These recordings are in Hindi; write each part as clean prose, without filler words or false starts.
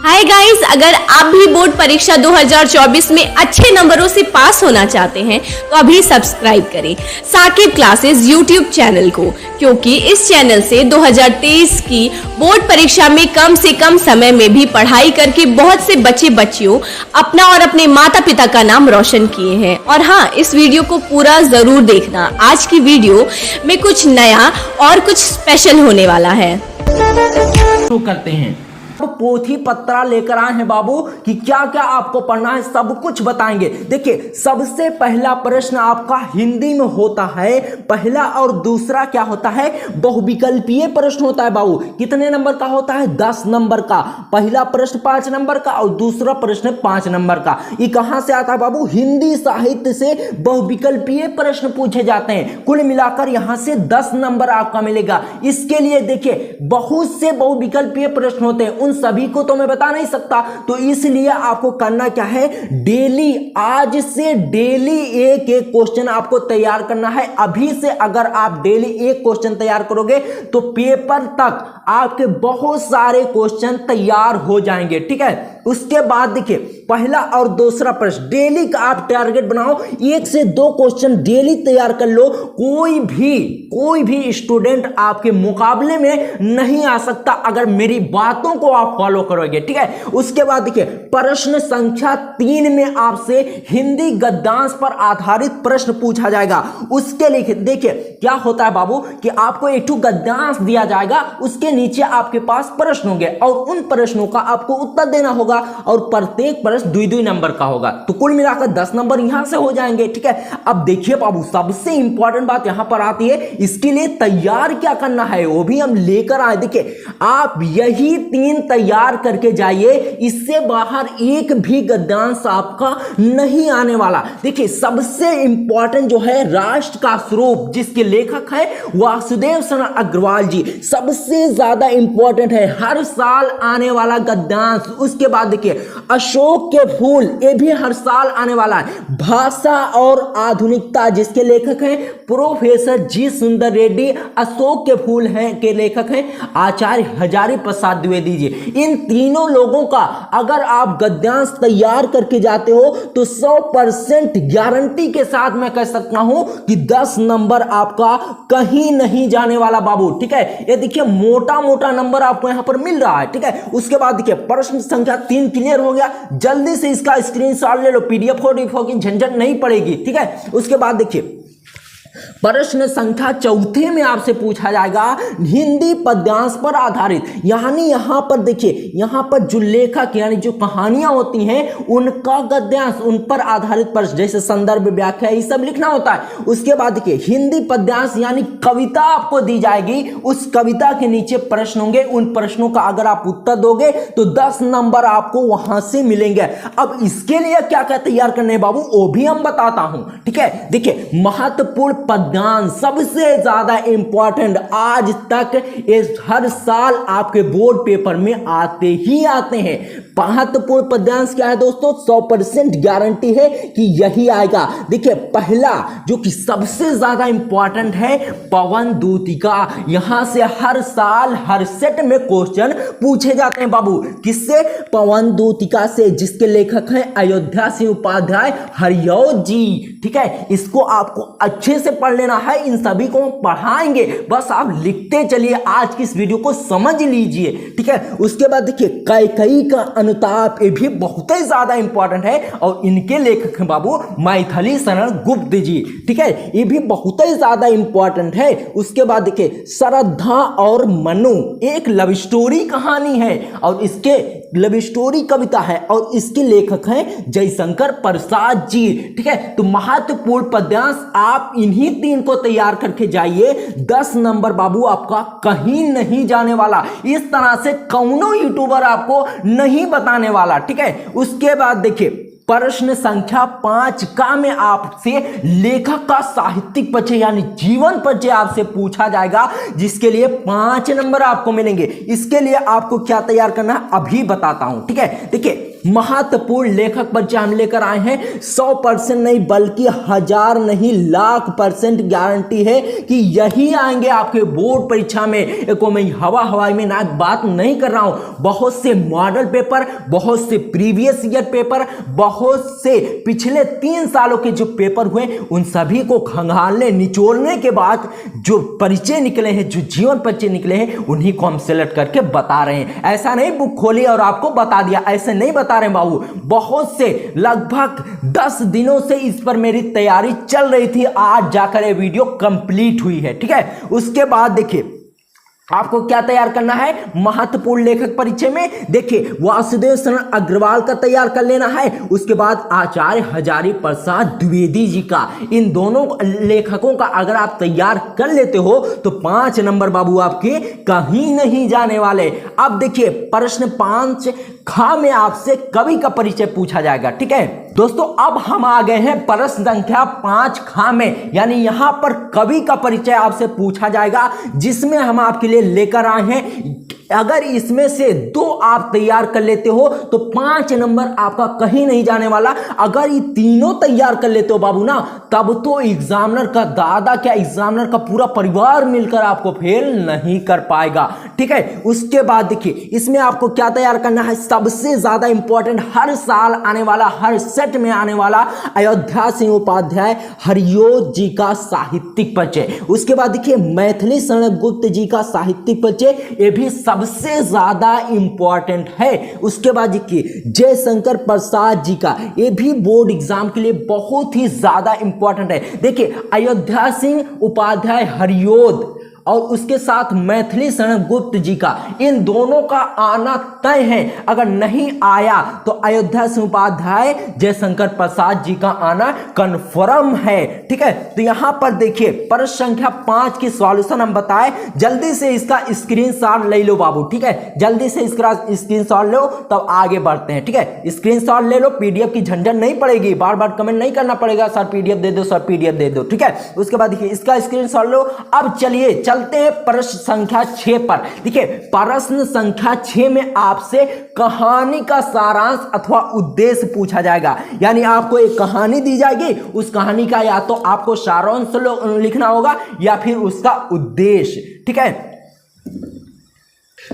हाय गाइस, अगर आप भी बोर्ड परीक्षा 2024 में अच्छे नंबरों से पास होना चाहते हैं तो अभी सब्सक्राइब करें साकिब क्लासेस यूट्यूब चैनल को, क्योंकि इस चैनल से 2023 की बोर्ड परीक्षा में कम से कम समय में भी पढ़ाई करके बहुत से बच्चे बच्चियों अपना और अपने माता पिता का नाम रोशन किए हैं। और हाँ, इस वीडियो को पूरा जरूर देखना। आज की वीडियो में कुछ नया और कुछ स्पेशल होने वाला है। शुरू करते हैं। पोथी पत्रा लेकर आए हैं बाबू कि क्या क्या आपको पढ़ना है, सब कुछ बताएंगे। देखिए, सबसे पहला प्रश्न आपका हिंदी में होता है। पहला और दूसरा क्या होता है? बहुविकल्पीय प्रश्न होता है बाबू। कितने नंबर का होता है? 10 नंबर का। पहला प्रश्न 5 नंबर का और दूसरा प्रश्न 5 नंबर का। ये कहां से आता है बाबू? हिंदी साहित्य से बहुविकल्पीय प्रश्न पूछे जाते हैं। कुल मिलाकर यहां से 10 नंबर आपका मिलेगा। इसके लिए देखिए, बहुत से बहुविकल्पीय प्रश्न होते हैं, सभी को तो मैं बता नहीं सकता, तो इसलिए आपको करना क्या है? डेली, आज से डेली एक एक क्वेश्चन आपको तैयार करना है। अभी से अगर आप डेली एक क्वेश्चन तैयार करोगे तो पेपर तक आपके बहुत सारे क्वेश्चन तैयार हो जाएंगे। ठीक है, उसके बाद देखिए, पहला और दूसरा प्रश्न डेली का आप टारगेट बनाओ, 1 से 2 क्वेश्चन डेली तैयार कर लो। कोई भी स्टूडेंट आपके मुकाबले में नहीं आ सकता अगर मेरी बातों को आप फॉलो करोगे। ठीक है, उसके बाद देखिए, प्रश्न संख्या 3 में आपसे हिंदी गद्यांश पर आधारित प्रश्न पूछा जाएगा। उसके लिए देखिए क्या होता है बाबू कि आपको एक गद्यांश दिया जाएगा, उसके नीचे आपके पास प्रश्न होंगे और उन प्रश्नों का आपको उत्तर देना होगा और प्रत्येक प्रश्न 2-2 नंबर का होगा, तो कुल मिलाकर 10 नंबर यहां से हो जाएंगे। ठीक है, अब देखिए बाबू, सबसे इंपॉर्टेंट बात यहां पर आती है, इसके लिए तैयार क्या करना है वो भी हम लेकर आए। देखिए, आप यही 3 तैयार करके जाइए, इससे बाहर एक भी गद्यांश आपका नहीं आने वाला। देखिए, सबसे इंपॉर्टेंट जो है राष्ट्र का स्वरूप, जिसके लेखक है वासुदेव शरण अग्रवाल जी, सबसे ज्यादा इंपॉर्टेंट है, हर साल आने वाला गद्यांश। उसके बाद देखिए, अशोक के फूल, ये भी हर साल आने वाला है। भाषा और आधुनिकता, जिसके लेखक हैं प्रोफेसर जी सुंदर रेड्डी, अशोक के फूल हैं के लेखक हैं आचार्य हजारी प्रसाद द्विवेदी जी। इन तीनों लोगों का अगर आप गद्यांश तैयार करके जाते हो तो 100% गारंटी के साथ मैं कह सकता हूं कि 10 नंबर आपका कहीं नहीं जाने वाला बाबू। ठीक है, ये देखिए, मोटा मोटा नंबर आपको यहां पर मिल रहा है। ठीक है, उसके बाद देखिए, प्रश्न संख्या 3 क्लियर हो गया। जल्दी से इसका स्क्रीनशॉट ले लो, पीडीएफ हो की झंझट नहीं पड़ेगी। ठीक है, उसके बाद देखिए, प्रश्न संख्या 4 में आपसे पूछा जाएगा हिंदी पद्यांश पर आधारित, यानी यहां पर देखिए, यहां पर जो लेखक यानी जो कहानियां होती हैं उनका गद्यांश, उन पर आधारित प्रश्न, जैसे संदर्भ, व्याख्या, ये सब लिखना होता है। उसके बाद देखिए, हिंदी पद्यांश यानी कविता आपको दी जाएगी, उस कविता के नीचे प्रश्न होंगे, उन प्रश्नों का अगर आप उत्तर दोगे तो 10 नंबर आपको वहां से मिलेंगे। अब इसके लिए क्या क्या तैयार करने बाबू, वो भी हम बताता हूं। ठीक है, देखिए, महत्वपूर्ण पद्यांश सबसे ज्यादा इंपॉर्टेंट, आज तक इस हर साल आपके बोर्ड पेपर में आते ही आते हैं। महत्वपूर्ण पद्यांश क्या है दोस्तों? 100% गारंटी है कि यही आएगा। देखिए, पहला जो कि सबसे ज्यादा इंपॉर्टेंट है, पवन दूतिका। यहां से हर साल हर सेट में क्वेश्चन पूछे जाते हैं बाबू। किससे? पवन दूतिका से, जिसके लेखक हैं अयोध्या सिंह उपाध्याय हरिऔध जी। ठीक है, इसको आपको अच्छे से पढ़ लेना है, इन सभी को हम पढ़ाएंगे, बस आप लिखते चलिए, आज की इस वीडियो को समझ लीजिए। ठीक है, उसके बाद देखिए, कैकेयी का अनुताप, ये भी बहुत ही ज्यादा इंपॉर्टेंट है और इनके लेखक हैं बाबू मैथिली शरण गुप्त जी। ठीक है, ये भी बहुत ही ज्यादा इंपॉर्टेंट है। उसके बाद देखिए, श्रद्धा और मनु, एक लव स्टोरी कहानी है और इसके लव स्टोरी कविता है और इसके लेखक हैं जयशंकर प्रसाद जी। ठीक है, तो महत्वपूर्ण पद्यांश आप इन्हीं 3 को तैयार करके जाइए, 10 नंबर बाबू आपका कहीं नहीं जाने वाला। इस तरह से कौनो यूट्यूबर आपको नहीं बताने वाला। ठीक है, उसके बाद देखिए, प्रश्न संख्या 5 का में आपसे लेखक का साहित्यिक परिचय यानी जीवन परिचय आपसे पूछा जाएगा, जिसके लिए 5 नंबर आपको मिलेंगे। इसके लिए आपको क्या तैयार करना है अभी बताता हूं। ठीक है, देखिए, महत्वपूर्ण लेखक परिचय हम लेकर आए हैं। 100% नहीं बल्कि 1000 नहीं लाख % गारंटी है कि यही आएंगे आपके बोर्ड परीक्षा में। एको मैं हवाई में ना बात नहीं कर रहा हूं, बहुत से मॉडल पेपर, बहुत से प्रीवियस ईयर पेपर, बहुत से पिछले 3 सालों के जो पेपर हुए उन सभी को खंगालने निचोड़ने के बाद जो परिचय निकले हैं, जो जीवन परिचय निकले हैं, उन्हीं को हम सेलेक्ट करके बता रहे हैं। ऐसा नहीं बुक खोली और आपको बता दिया, ऐसे नहीं बता रहे बाबू। बहुत से लगभग 10 दिनों से इस पर मेरी तैयारी चल रही थी, आज जाकर ये वीडियो कंप्लीट हुई है। ठीक है, उसके बाद देखिए आपको क्या तैयार करना है महत्वपूर्ण लेखक परिचय में। देखिए वासुदेव शरण अग्रवाल का तैयार कर लेना है, उसके बाद आचार्य हजारी प्रसाद द्विवेदी जी का। इन दोनों लेखकों का अगर आप तैयार कर लेते हो तो 5 नंबर बाबू आपके कहीं नहीं जाने वाले। अब देखिए प्रश्न 5 खा में आपसे कवि का परिचय पूछा जाएगा। ठीक है दोस्तों, अब हम आ गए हैं प्रश्न संख्या 5 खा में, यानी यहां पर कवि का परिचय आपसे पूछा जाएगा, जिसमें हम आपके लिए लेकर आए हैं। अगर इसमें से 2 आप तैयार कर लेते हो तो 5 नंबर आपका कहीं नहीं जाने वाला। अगर ये तीनों तैयार कर लेते हो बाबू ना, तब तो एग्जामिनर का दादा क्या एग्जामिनर का पूरा परिवार मिलकर आपको फेल नहीं कर पाएगा। ठीक है, उसके बाद देखिए इसमें आपको क्या तैयार करना है, सबसे ज्यादा इंपॉर्टेंट हर साल आने वाला, हर सेट में आने वाला अयोध्या सिंह उपाध्याय हरियोध जी का साहित्यिक परिचय। उसके बाद देखिए मैथिली शरण गुप्त जी का साहित्यिक परिचय, ये भी सबसे ज्यादा इंपॉर्टेंट है। उसके बाद देखिए जयशंकर प्रसाद जी का, ये भी बोर्ड एग्जाम के लिए बहुत ही ज्यादा इंपॉर्टेंट है। देखिए अयोध्या सिंह उपाध्याय हरियोध और उसके साथ मैथिली शरण गुप्त जी का, इन दोनों का आना तय है। अगर नहीं आया तो अयोध्या सिंह उपाध्याय जयशंकर प्रसाद जी का आना कन्फर्म है। ठीक है, तो यहां पर देखिए प्रश्न संख्या 5 की सॉल्यूशन हम बताए, जल्दी से इसका स्क्रीनशॉट ले लो बाबू। ठीक है, जल्दी से इसका स्क्रीनशॉट लो, तब आगे बढ़ते हैं। ठीक है, स्क्रीनशॉट ले लो, पीडीएफ की झंझट नहीं पड़ेगी, बार बार कमेंट नहीं करना पड़ेगा सर पीडीएफ दे दो, सर पीडीएफ दे दो। ठीक है, उसके बाद देखिए इसका स्क्रीनशॉट लो। अब चलिए चलते हैं प्रश्न संख्या 6 पर। देखिए प्रश्न संख्या 6 में आपसे कहानी का सारांश अथवा उद्देश्य पूछा जाएगा, यानी आपको एक कहानी दी जाएगी, उस कहानी का या तो आपको सारांश लिखना होगा या फिर उसका उद्देश्य। ठीक है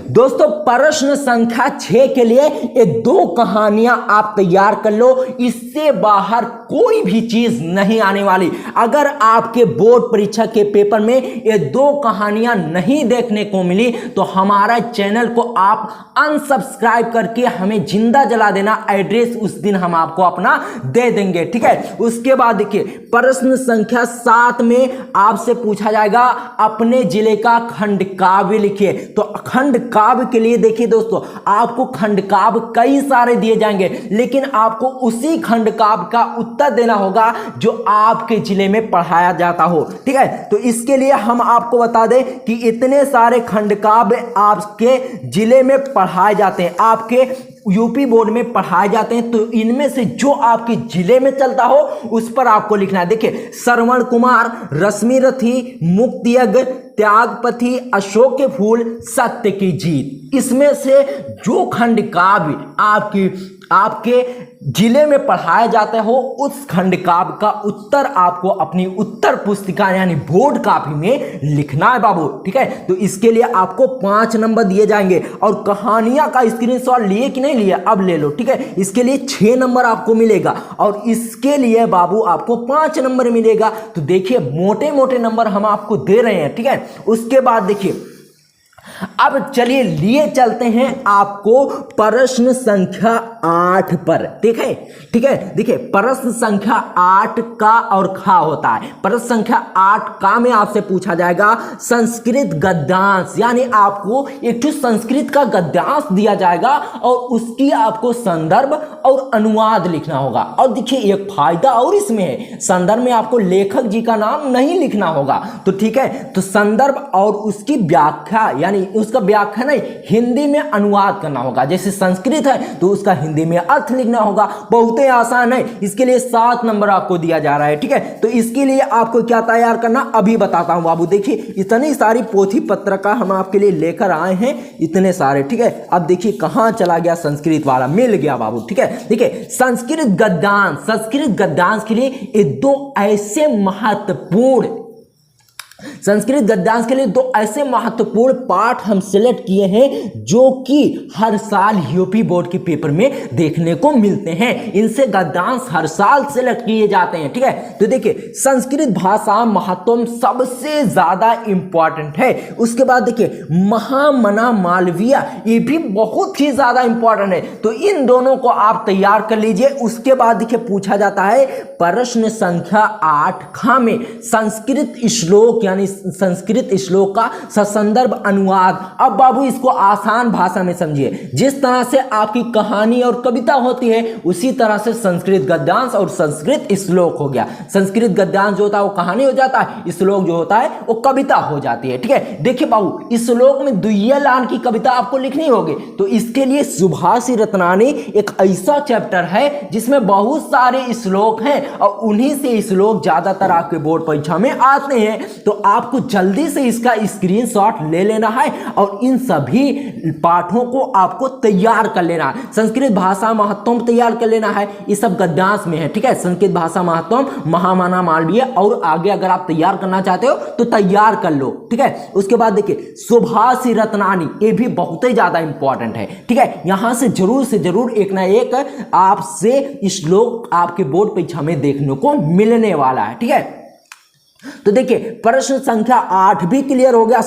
दोस्तों, प्रश्न संख्या 6 के लिए ये 2 कहानियां आप तैयार कर लो, इससे बाहर कोई भी चीज नहीं आने वाली। अगर आपके बोर्ड परीक्षा के पेपर में ये 2 कहानियां नहीं देखने को मिली तो हमारा चैनल को आप अनसब्सक्राइब करके हमें जिंदा जला देना, एड्रेस उस दिन हम आपको अपना दे देंगे। ठीक है, उसके बाद देखिए प्रश्न संख्या 7 में आपसे पूछा जाएगा अपने जिले का खंड काव्य लिखिए। तो खंड काव्य के लिए देखिए दोस्तों, आपको खंड काव्य कई सारे दिए जाएंगे, लेकिन आपको उसी खंड काव्य का उत्तर देना होगा जो आपके जिले में पढ़ाया जाता हो। ठीक है, तो इसके लिए हम आपको बता दें कि इतने सारे खंड काव्य आपके जिले में पढ़ाए जाते हैं, आपके यूपी बोर्ड में पढ़ाए जाते हैं। तो इनमें से जो आपके जिले में चलता हो उस पर आपको लिखना है। देखिए श्रवण कुमार, रश्मि रथी, मुक्तियज्ञ, त्यागपथी, अशोक के फूल, सत्य की जीत, इसमें से जो खंड काव्य आपके जिले में पढ़ाया जाता हो उस खंड काव्य का उत्तर आपको अपनी उत्तर पुस्तिका यानी बोर्ड कॉपी में लिखना है बाबू। ठीक है, तो इसके लिए आपको 5 नंबर दिए जाएंगे। और कहानियां का स्क्रीनशॉट लिए कि नहीं लिए, अब ले लो। ठीक है, इसके लिए 6 नंबर आपको मिलेगा और इसके लिए बाबू आपको 5 नंबर मिलेगा। तो देखिए मोटे मोटे नंबर हम आपको दे रहे हैं। ठीक है, उसके बाद देखिए अब चलिए लिए चलते हैं आपको प्रश्न संख्या 8 पर। ठीक है देखिए प्रश्न संख्या 8 का और खा होता है। प्रश्न संख्या 8 का में आपसे पूछा जाएगा संस्कृत गद्यांश, यानी आपको एक संस्कृत का गद्यांश दिया जाएगा और उसकी आपको संदर्भ और अनुवाद लिखना होगा। और देखिए एक फायदा और इसमें है, संदर्भ में आपको लेखक जी का नाम नहीं लिखना होगा। तो ठीक है, तो संदर्भ और उसकी व्याख्या यानी उस उसका व्याख्या नहीं, हिंदी में अनुवाद करना होगा। जैसे संस्कृत है तो उसका हिंदी में अर्थ लिखना होगा। बहुत ही आसान है, इसके लिए 7 नंबर आपको दिया जा रहा है। ठीक है, तो इसके लिए आपको क्या तैयार करना अभी बताता हूं बाबू। देखिए इतनी सारी पोथी पत्र का हम आपके लिए लेकर आए हैं, इतने सारे। ठीक है, अब देखिए कहां चला गया संस्कृत वाला, मिल गया बाबू। ठीक है, देखिए संस्कृत गद्यांश के लिए ये 2 ऐसे महत्वपूर्ण पाठ हम सिलेक्ट किए हैं जो कि हर साल यूपी बोर्ड के पेपर में देखने को मिलते हैं। इनसे गद्यांश हर साल सिलेक्ट किए जाते हैं। ठीक है, तो देखिए संस्कृत भाषा महत्व सबसे ज्यादा इंपॉर्टेंट है। उसके बाद देखिए महामना मालवीय, ये भी बहुत ही ज्यादा इंपॉर्टेंट है। तो इन दोनों को आप तैयार कर लीजिए। उसके बाद देखिए पूछा जाता है प्रश्न संख्या 8 खा में संस्कृत श्लोक यानी संस्कृत श्लोक का ससंदर्भ अनुवाद। अब बाबू इसको आसान भाषा में समझिए। जिस तरह से आपकी कहानी और कविता होती है उसी तरह से संस्कृत गद्यांश और संस्कृत श्लोक हो गया। संस्कृत गद्यांश जो होता है वो कहानी हो जाता है, श्लोक जो होता है वो कविता हो जाती है। ठीक है, देखिए बाबू इस श्लोक में दुय्यलान की कविता आपको लिखनी होगी, तो इसके लिए सुभाषी रत्नानी एक ऐसा चैप्टर है जिसमें बहुत सारे श्लोक हैं और उन्हीं से श्लोक ज्यादातर आपके बोर्ड परीक्षा में आते हैं। तो आपको जल्दी से इसका स्क्रीनशॉट ले लेना है और इन सभी पाठों को आपको तैयार कर लेना है। संस्कृत भाषा महत्व तैयार कर लेना है, ये सब गद्यांश में है। ठीक है, संस्कृत भाषा महत्व, महामना मालवीय और आगे अगर आप तैयार करना चाहते हो तो तैयार कर लो। ठीक है, उसके बाद देखिए सुभाषी रत्नानी, ये भी बहुत ही ज्यादा इंपॉर्टेंट है। ठीक है, यहां से जरूर एक ना एक आपसे श्लोक आपके बोर्ड परीक्षा में देखने को मिलने वाला है। ठीक है, तो देखिए प्रश्न संख्या 8 भी क्लियर हो गया।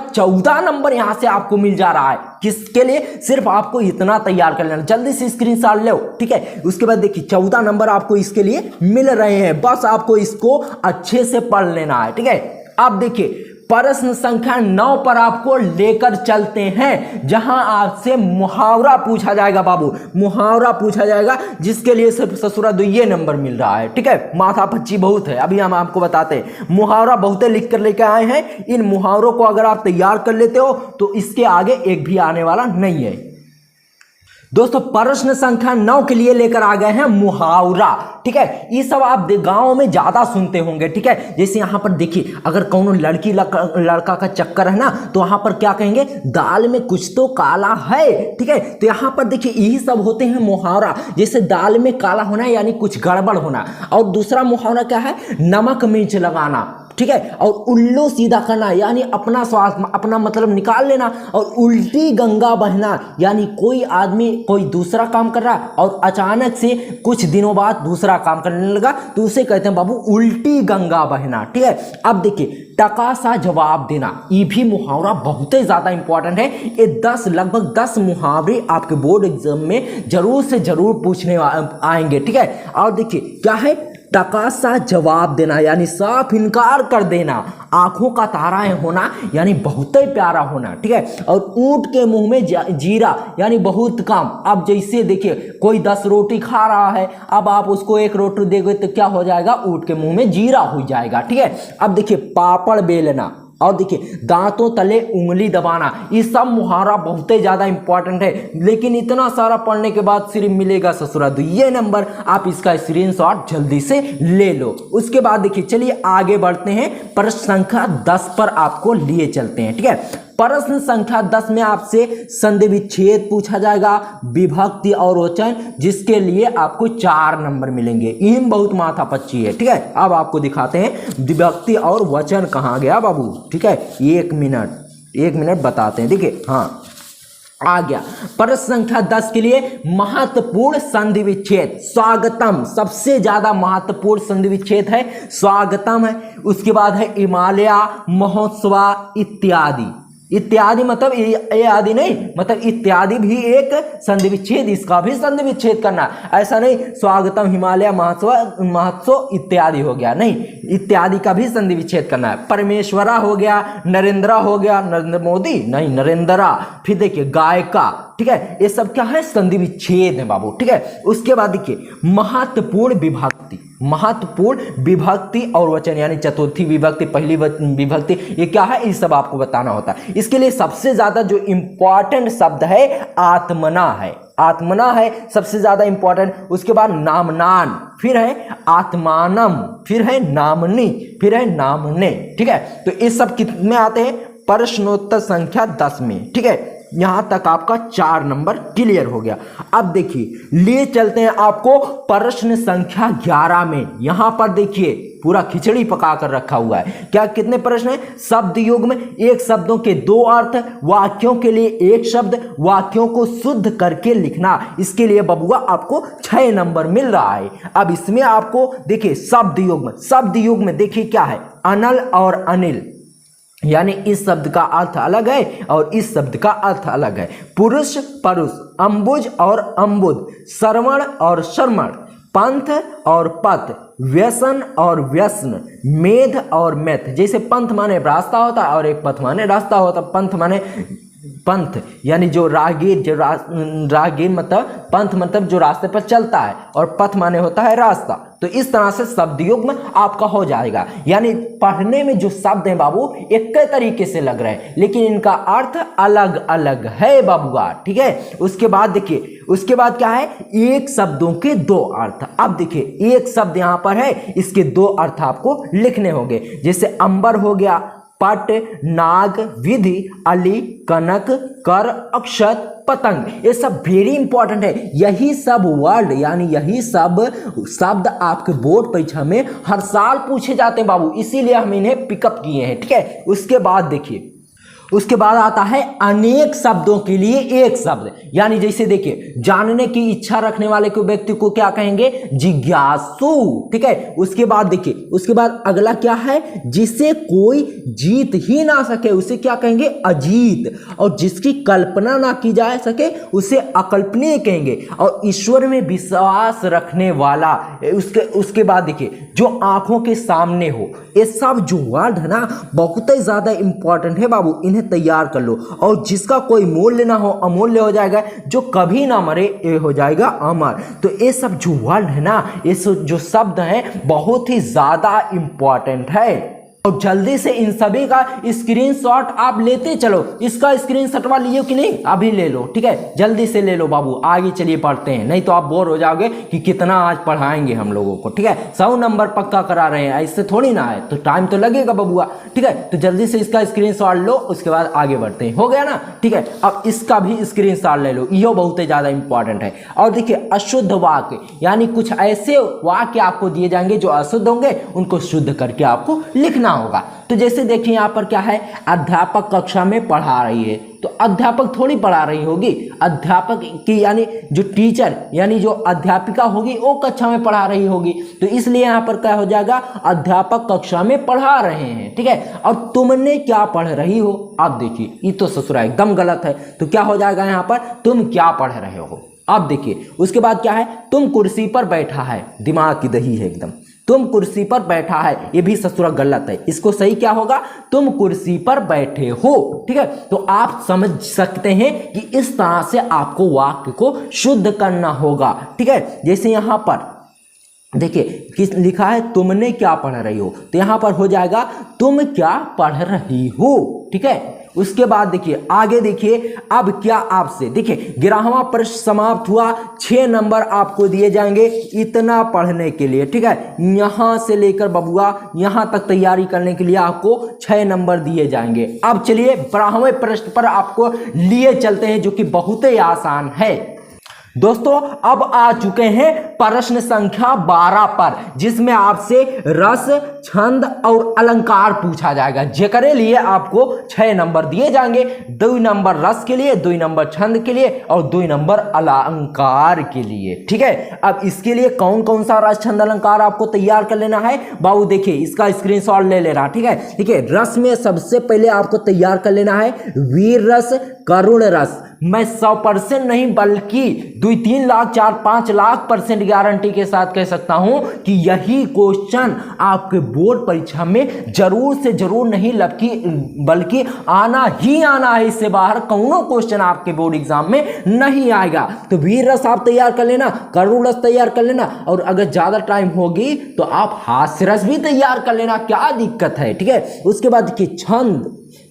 14 नंबर यहां से आपको मिल जा रहा है। किसके लिए? सिर्फ आपको इतना तैयार कर लेना, जल्दी से स्क्रीनशॉट लो। ठीक है, उसके बाद देखिए 14 नंबर आपको इसके लिए मिल रहे हैं, बस आपको इसको अच्छे से पढ़ लेना है। ठीक है, अब देखिए प्रश्न संख्या 9 पर आपको लेकर चलते हैं, जहां आपसे मुहावरा पूछा जाएगा बाबू। मुहावरा पूछा जाएगा जिसके लिए सिर्फ ससुरा 2 नंबर मिल रहा है। ठीक है, माथा पच्ची बहुत है, अभी हम आपको बताते हैं। मुहावरा बहुत लिख कर लेकर आए हैं। इन मुहावरों को अगर आप तैयार कर लेते हो तो इसके आगे एक भी आने वाला नहीं है। दोस्तों प्रश्न संख्या 9 के लिए लेकर आ गए हैं मुहावरा। ठीक है, ये सब आप गांव में ज्यादा सुनते होंगे। ठीक है, जैसे यहां पर देखिए अगर कौन लड़की लड़का का चक्कर है ना तो वहां पर क्या कहेंगे, दाल में कुछ तो काला है। ठीक है, तो यहां पर देखिए यही सब होते हैं मुहावरा। जैसे दाल में काला होना यानी कुछ गड़बड़ होना, और दूसरा मुहावरा क्या है, नमक मिर्च लगाना। ठीक है, और उल्लू सीधा करना यानी अपना स्वास्थ्य अपना मतलब निकाल लेना, और उल्टी गंगा बहना यानी कोई आदमी कोई दूसरा काम कर रहा और अचानक से कुछ दिनों बाद दूसरा काम करने लगा तो उसे कहते हैं बाबू उल्टी गंगा बहना। ठीक है, अब देखिए टका सा जवाब देना, ये भी मुहावरा बहुत ही ज्यादा इंपॉर्टेंट है। ये लगभग 10 मुहावरे आपके बोर्ड एग्जाम में जरूर से जरूर पूछने आएंगे। ठीक है, और देखिए क्या है, टका सा जवाब देना यानी साफ इनकार कर देना, आंखों का तारा होना यानी बहुत ही प्यारा होना। ठीक है, और ऊंट के मुंह में जीरा यानी बहुत कम। अब जैसे देखिए कोई 10 रोटी खा रहा है, अब आप उसको 1 रोटी देंगे तो क्या हो जाएगा, ऊंट के मुंह में जीरा हो जाएगा। ठीक है, अब देखिए पापड़ बेलना, और देखिए दांतों तले उंगली दबाना, ये सब मुहावरा बहुत ही ज्यादा इंपॉर्टेंट है। लेकिन इतना सारा पढ़ने के बाद सिर्फ मिलेगा ससुरा 2 नंबर। आप इसका स्क्रीनशॉट जल्दी से ले लो। उसके बाद देखिए चलिए आगे बढ़ते हैं, प्रश्न संख्या 10 पर आपको लिए चलते हैं। ठीक है, प्रश्न संख्या 10 में आपसे संधि विच्छेद पूछा जाएगा, विभक्ति और वचन, जिसके लिए आपको 4 नंबर मिलेंगे। इन बहुत माथा पच्ची है। ठीक है, अब आपको दिखाते हैं विभक्ति और वचन कहाँ गया बाबू। ठीक है, 1 मिनट बताते हैं। देखिए हाँ आ गया। प्रश्न संख्या 10 के लिए महत्वपूर्ण संधि विच्छेद, स्वागतम सबसे ज्यादा महत्वपूर्ण संधि विच्छेद है, स्वागतम है। उसके बाद है हिमालय, महोत्सव इत्यादि। इत्यादि मतलब ये आदि नहीं, मतलब इत्यादि भी एक संधि विच्छेद, इसका भी संधि विच्छेद करना। ऐसा नहीं स्वागतम हिमालय महोत्सव इत्यादि हो गया, नहीं, इत्यादि का भी संधि विच्छेद करना है। परमेश्वरा हो गया, नरेंद्रा हो गया, नरेंद्र मोदी नहीं, नरेंद्रा। फिर देखिए गायिका। ठीक है, ये सब क्या है, संधि विच्छेद है बाबू। ठीक है, उसके बाद देखिए महत्वपूर्ण विभक्ति, महत्वपूर्ण विभक्ति और वचन यानी चतुर्थी विभक्ति, पहली विभक्ति, ये क्या है, ये सब आपको बताना होता है। इसके लिए सबसे ज्यादा जो इंपॉर्टेंट शब्द है आत्मना है, आत्मना है सबसे ज्यादा इंपॉर्टेंट। उसके बाद नामनान, फिर है आत्मानम, फिर है नामनी, फिर है नामने। ठीक है, तो ये सब कितने आते हैं, प्रश्नोत्तर संख्या 10 में। ठीक है, यहां तक आपका 4 नंबर क्लियर हो गया। अब देखिए ले चलते हैं आपको प्रश्न संख्या 11 में। यहां पर देखिए पूरा खिचड़ी पका कर रखा हुआ है। क्या कितने प्रश्न है, शब्द युग में एक शब्दों के 2 अर्थ, वाक्यों के लिए 1 शब्द, वाक्यों को शुद्ध करके लिखना। इसके लिए बबुआ आपको 6 नंबर मिल रहा है। अब इसमें आपको देखिए शब्द युग में देखिए क्या है, अनल और अनिल, यानी इस शब्द का अर्थ अलग है और इस शब्द का अर्थ अलग है। पुरुष परुष, अंबुज और अंबुद, श्रवण और श्रमण, पंथ और पथ, व्यसन और व्यसन, मेध और मेथ। जैसे पंथ माने रास्ता होता है और एक पथ माने रास्ता होता है। पंथ माने पंथ यानी जो राहगीर, राहगीर मतलब पंथ मतलब जो रास्ते पर चलता है, और पथ माने होता है रास्ता। तो इस तरह से शब्द युग में आपका हो जाएगा। यानी पढ़ने में जो शब्द हैं बाबू एक तरीके से लग रहे हैं, लेकिन इनका अर्थ अलग अलग है बाबूआ। ठीक है, उसके बाद देखिए, उसके बाद क्या है, एक शब्दों के 2 अर्थ। अब देखिए एक शब्द यहां पर है, इसके 2 अर्थ आपको लिखने होंगे। जैसे अंबर हो गया, पट, नाग, विधि, अली, कनक, कर, अक्षत, पतंग। ये सब वेरी इंपॉर्टेंट है। यही सब वर्ड यानी यही सब शब्द आपके बोर्ड परीक्षा में हर साल पूछे जाते हैं बाबू, इसीलिए हम इन्हें पिकअप किए हैं। ठीक है, उसके बाद देखिए, उसके बाद आता है अनेक शब्दों के लिए 1 शब्द। यानी जैसे देखिए जानने की इच्छा रखने वाले को व्यक्ति को क्या कहेंगे, जिज्ञासु। ठीक है, उसके बाद देखिए, उसके बाद अगला क्या है, जिसे कोई जीत ही ना सके उसे क्या कहेंगे, अजीत। और जिसकी कल्पना ना की जा सके उसे अकल्पनीय कहेंगे। और ईश्वर में विश्वास रखने वाला, उसके बाद देखिए जो आंखों के सामने हो। ये सब जो वर्ड है ना बहुत ही ज्यादा इंपॉर्टेंट है बाबू, इन्हें तैयार कर लो। और जिसका कोई मूल्य ना हो अमूल्य हो जाएगा, जो कभी ना मरे ये हो जाएगा अमर। तो ये सब जो वर्ड है ना, ये जो शब्द हैं बहुत ही ज्यादा इंपॉर्टेंट है। और जल्दी से इन सभी का स्क्रीनशॉट आप लेते चलो। इसका स्क्रीनशॉटवा लियो कि नहीं, अभी ले लो। ठीक है, जल्दी से ले लो बाबू, आगे चलिए पढ़ते हैं, नहीं तो आप बोर हो जाओगे कि कितना आज पढ़ाएंगे हम लोगों को। ठीक है, 100 नंबर पक्का करा रहे हैं, ऐसे थोड़ी ना है, तो टाइम तो लगेगा बबुआ। ठीक है, तो जल्दी से इसका स्क्रीनशॉट लो, उसके बाद आगे बढ़ते हैं। हो गया ना, ठीक है, अब इसका भी स्क्रीनशॉट ले लो, यह बहुत ही ज्यादा इंपॉर्टेंट है। और देखिए अशुद्ध वाक्य, यानी कुछ ऐसे वाक्य आपको दिए जाएंगे जो अशुद्ध होंगे, उनको शुद्ध करके आपको लिखना होगा। तो जैसे देखिए यहां पर क्या है, अध्यापक कक्षा में पढ़ा रही है, तो अध्यापक थोड़ी पढ़ा रही होगी, अध्यापक की यानी जो टीचर यानी जो अध्यापिका होगी वो कक्षा में पढ़ा रही होगी। तो इसलिए यहां पर क्या हो जाएगा, अध्यापक कक्षा में पढ़ा रहे हैं। ठीक है, और तुमने क्या पढ़ रही हो, आप देखिए ये तो ससुरा एकदम गलत है। तो क्या हो जाएगा यहां पर, तुम क्या पढ़ रहे हो। अब देखिए उसके बाद क्या है, तुम कुर्सी पर बैठा है, दिमाग की दही है एकदम, तुम कुर्सी पर बैठा है, ये भी ससुरा गलत है। इसको सही क्या होगा, तुम कुर्सी पर बैठे हो। ठीक है, तो आप समझ सकते हैं कि इस तरह से आपको वाक्य को शुद्ध करना होगा। ठीक है, जैसे यहां पर देखिए किस लिखा है, तुमने क्या पढ़ रही हो, तो यहां पर हो जाएगा तुम क्या पढ़ रही हो। ठीक है, उसके बाद देखिए आगे देखिए, अब क्या आपसे देखिए 11वां प्रश्न समाप्त हुआ। 6 नंबर आपको दिए जाएंगे इतना पढ़ने के लिए। ठीक है, यहां से लेकर बबुआ यहां तक तैयारी करने के लिए आपको 6 नंबर दिए जाएंगे। अब चलिए 12वें प्रश्न पर आपको लिए चलते हैं, जो कि बहुत ही आसान है। दोस्तों अब आ चुके हैं प्रश्न संख्या 12 पर, जिसमें आपसे रस, छंद और अलंकार पूछा जाएगा। जेकरे लिए आपको 6 नंबर दिए जाएंगे, 2 नंबर रस के लिए, 2 नंबर छंद के लिए और 2 नंबर अलंकार के लिए। ठीक है, अब इसके लिए कौन कौन सा रस, छंद, अलंकार आपको तैयार कर लेना है बाबू, देखिए इसका स्क्रीनशॉट ले लेना। ठीक है, देखिए रस में सबसे पहले आपको तैयार कर लेना है वीर रस, करुण रस, मैं 100% नहीं बल्कि 2-3 लाख 4-5 लाख % गारंटी के साथ कह सकता हूं कि यही क्वेश्चन आपके बोर्ड परीक्षा में जरूर से जरूर नहीं बल्कि आना ही आना है। इससे बाहर कौनो क्वेश्चन आपके बोर्ड एग्जाम में नहीं आएगा। तो वीर रस आप तैयार कर लेना, करुण रस तैयार कर लेना, और अगर ज्यादा टाइम होगी तो आप हास्य रस भी तैयार कर लेना, क्या दिक्कत है। ठीक है, उसके बाद देखिए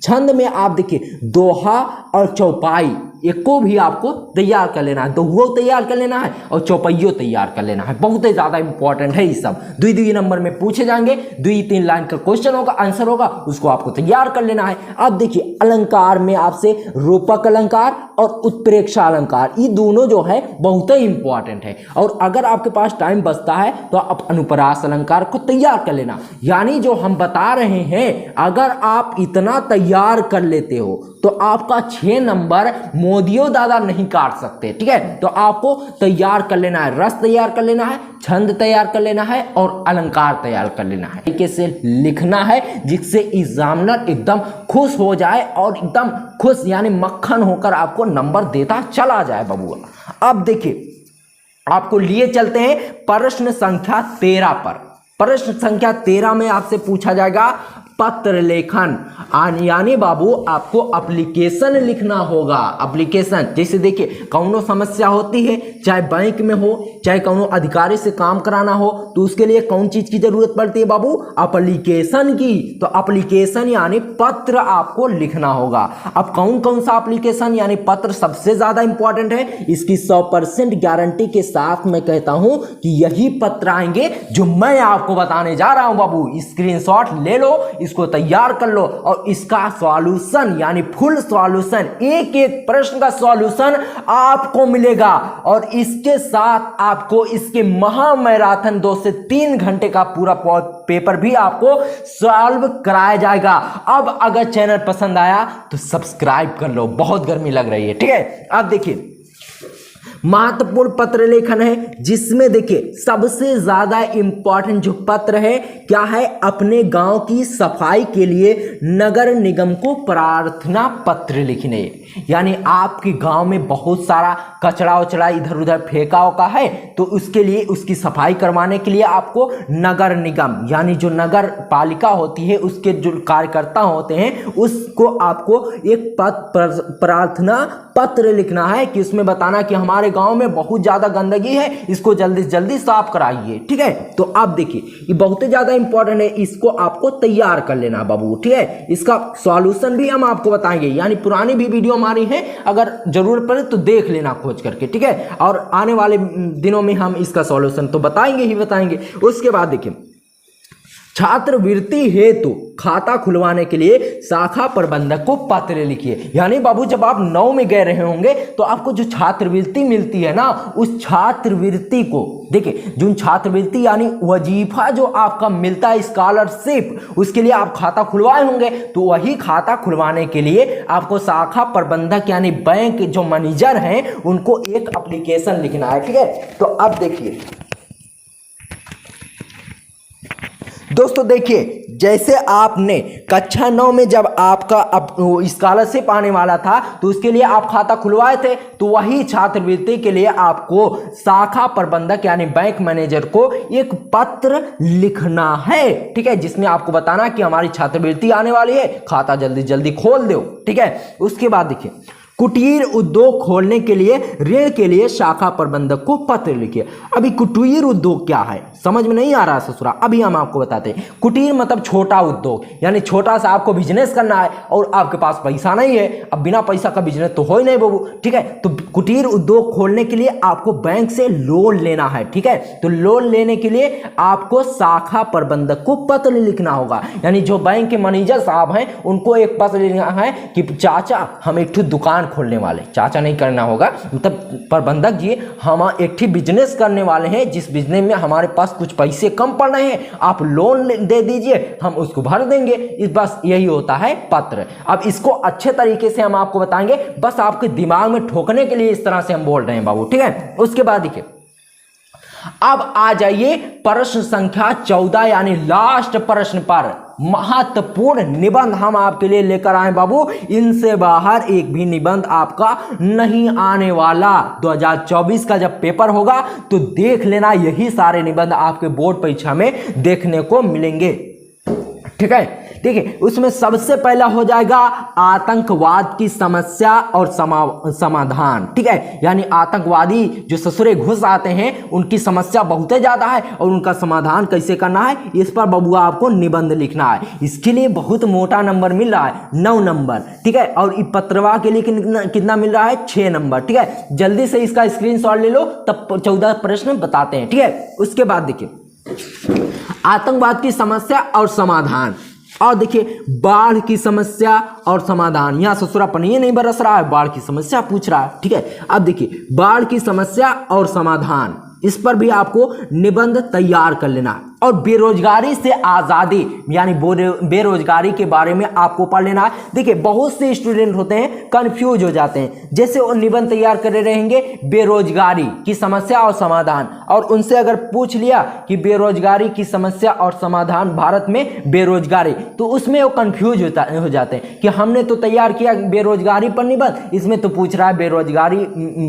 छंद में आप देखिए दोहा और चौपाई एक को भी आपको तैयार कर लेना है, दोहो तैयार कर लेना है और चौपाइयों तैयार कर लेना है। बहुत ही ज्यादा इंपॉर्टेंट है। ये सब 2 नंबर में पूछे जाएंगे, 2-3 लाइन का क्वेश्चन होगा, आंसर होगा, उसको आपको तैयार कर लेना है। अब देखिए अलंकार में आपसे रूपक अलंकार और उत्प्रेक्षा अलंकार, ये दोनों जो है बहुत ही इंपॉर्टेंट है। और अगर आपके पास टाइम बचता है तो आप अनुप्रास अलंकार को तैयार कर लेना। यानी जो हम बता रहे हैं, अगर आप इतना तैयार कर लेते हो तो आपका 6 नंबर मोदियों दादा नहीं काट सकते। ठीक है, तो आपको तैयार कर लेना है, रस तैयार कर लेना है, छंद तैयार कर लेना है और अलंकार तैयार कर लेना है। तरीके से लिखना है जिससे एग्जामिनर एकदम खुश हो जाए और एकदम खुश यानी मक्खन होकर आपको नंबर देता चला जाए बबुआ। अब देखिए आपको लिए चलते हैं प्रश्न संख्या 13 पर। प्रश्न संख्या 13 में आपसे पूछा जाएगा पत्र लेखन, यानी बाबू आपको एप्लीकेशन लिखना होगा। एप्लीकेशन जैसे देखिए कौनो समस्या होती है, चाहे बैंक में हो चाहे कौनो अधिकारी से काम कराना हो, तो उसके लिए कौन चीज की जरूरत पड़ती है बाबू? एप्लीकेशन की। तो एप्लीकेशन यानी पत्र आपको लिखना होगा। अब कौन कौन सा एप्लीकेशन यानी पत्र सबसे ज्यादा इंपॉर्टेंट है, इसकी 100% गारंटी के साथ मैं कहता हूं कि यही पत्र आएंगे जो मैं आपको बताने जा रहा हूं बाबू। स्क्रीनशॉट ले लो, इसको तैयार कर लो और इसका सॉल्यूशन यानी फुल सॉल्यूशन, एक एक प्रश्न का सॉल्यूशन आपको मिलेगा। और इसके साथ आपको इसके महामैराथन 2 से 3 घंटे का पूरा पेपर भी आपको सॉल्व कराया जाएगा। अब अगर चैनल पसंद आया तो सब्सक्राइब कर लो, बहुत गर्मी लग रही है। ठीक है, अब देखिए महत्वपूर्ण पत्र लेखन है जिसमें देखिए सबसे ज्यादा इंपॉर्टेंट जो पत्र है क्या है, अपने गांव की सफाई के लिए नगर निगम को प्रार्थना पत्र लिखने। यानी आपके गांव में बहुत सारा कचरा उचड़ा इधर उधर फेंका होगा है, तो उसके लिए उसकी सफाई करवाने के लिए आपको नगर निगम यानी जो नगर पालिका होती है उसके जो कार्यकर्ता होते हैं उसको आपको एक प्रार्थना पत्र लिखना है कि उसमें बताना कि हमारे गांव में बहुत ज्यादा गंदगी है, इसको जल्दी से जल्दी साफ कराइए। ठीक है, तो अब देखिए ये बहुत ही ज्यादा इंपॉर्टेंट है, इसको आपको तैयार कर लेना बाबू। ठीक है, इसका सॉल्यूशन भी हम आपको बताएंगे, यानी पुरानी भी वीडियो हमारी है, अगर जरूरत पड़े तो देख लेना खोज करके। ठीक है, और आने वाले दिनों में हम इसका सॉल्यूशन तो बताएंगे ही बताएंगे। उसके बाद देखिए छात्रवृत्ति हेतु खाता खुलवाने के लिए शाखा प्रबंधक को पत्र लिखिए। यानी बाबू जब आप 9 में गए रहे होंगे तो आपको जो छात्रवृत्ति मिलती है ना, उस छात्रवृत्ति को देखिए, जो छात्रवृत्ति यानी वजीफा जो आपका मिलता है स्कॉलरशिप, उसके लिए आप खाता खुलवाए होंगे, तो वही खाता खुलवाने के लिए आपको शाखा प्रबंधक यानी बैंक जो मैनेजर हैं उनको एक एप्लीकेशन लिखना है। ठीक है, तो अब देखिए दोस्तों, देखिए जैसे आपने कक्षा 9 में जब आपका स्कॉलरशिप आने वाला था तो उसके लिए आप खाता खुलवाए थे, तो वही छात्रवृत्ति के लिए आपको शाखा प्रबंधक यानी बैंक मैनेजर को एक पत्र लिखना है। ठीक है, जिसमें आपको बताना कि हमारी छात्रवृत्ति आने वाली है, खाता जल्दी जल्दी खोल दो। ठीक है, उसके बाद देखिए कुटीर उद्योग खोलने के लिए ऋण के लिए शाखा प्रबंधक को पत्र लिखिए। अभी कुटीर उद्योग क्या है समझ में नहीं आ रहा ससुरा, अभी हम आपको बताते हैं। कुटीर मतलब छोटा उद्योग, यानी छोटा सा आपको बिजनेस करना है और आपके पास पैसा नहीं है। अब बिना पैसा का बिजनेस तो हो ही नहीं बाबू। ठीक है, तो कुटीर उद्योग खोलने के लिए आपको बैंक से लोन लेना है। ठीक है, तो लोन लेने के लिए आपको शाखा प्रबंधक को पत्र लिखना होगा। यानी जो बैंक के मैनेजर साहब हैं उनको एक पत्र लिखना है कि चाचा हम एक दुकान खोलने वाले, चाचा नहीं करना होगा, मतलब प्रबंधक जी हम एक बिजनेस करने वाले हैं, जिस बिजनेस में हमारे पास कुछ पैसे कम पड़ रहे हैं, आप लोन दे दीजिए, हम उसको भर देंगे। इस बस यही होता है पत्र। अब इसको अच्छे तरीके से हम आपको बताएंगे, बस आपके दिमाग में ठोकने के लिए इस तरह से हम बोल रहे हैं बाबू। ठीक है, उसके बाद देखिए अब आ जाइए प्रश्न संख्या 14 यानी लास्ट प्रश्न पर। महत्वपूर्ण निबंध हम आपके लिए लेकर आए बाबू। इनसे बाहर एक भी निबंध आपका नहीं आने वाला। 2024 का जब पेपर होगा तो देख लेना, यही सारे निबंध आपके बोर्ड परीक्षा में देखने को मिलेंगे। ठीक है, देखिए उसमें सबसे पहला हो जाएगा आतंकवाद की समस्या और समाधान। ठीक है, यानी आतंकवादी जो ससुरे घुस आते हैं उनकी समस्या बहुत ज्यादा है और उनका समाधान कैसे करना है, इस पर बबुआ आपको निबंध लिखना है। इसके लिए बहुत मोटा नंबर मिल रहा है, 9 नंबर। ठीक है, और पत्रवा के लिए कितना मिल रहा है, 6 नंबर। ठीक है, जल्दी से इसका स्क्रीनशॉट ले लो, तब 14 प्रश्न बताते हैं। ठीक है, उसके बाद देखिए आतंकवाद की समस्या और समाधान, और देखिए बाढ़ की समस्या और समाधान। यहां ससुरा पनिया नहीं बरस रहा है, बाढ़ की समस्या पूछ रहा है। ठीक है, अब देखिए बाढ़ की समस्या और समाधान, इस पर भी आपको निबंध तैयार कर लेना। और बेरोजगारी से आजादी यानी बेरोजगारी के बारे में आपको पढ़ लेना है। देखिए बहुत से स्टूडेंट होते हैं कंफ्यूज हो जाते हैं, जैसे वो निबंध तैयार करे रहेंगे बेरोजगारी की समस्या और समाधान, और उनसे अगर पूछ लिया कि बेरोजगारी की समस्या और समाधान भारत में बेरोजगारी, तो उसमें वो कंफ्यूज हो जाते हैं कि हमने तो तैयार किया बेरोजगारी पर निबंध, इसमें तो पूछ रहा है बेरोजगारी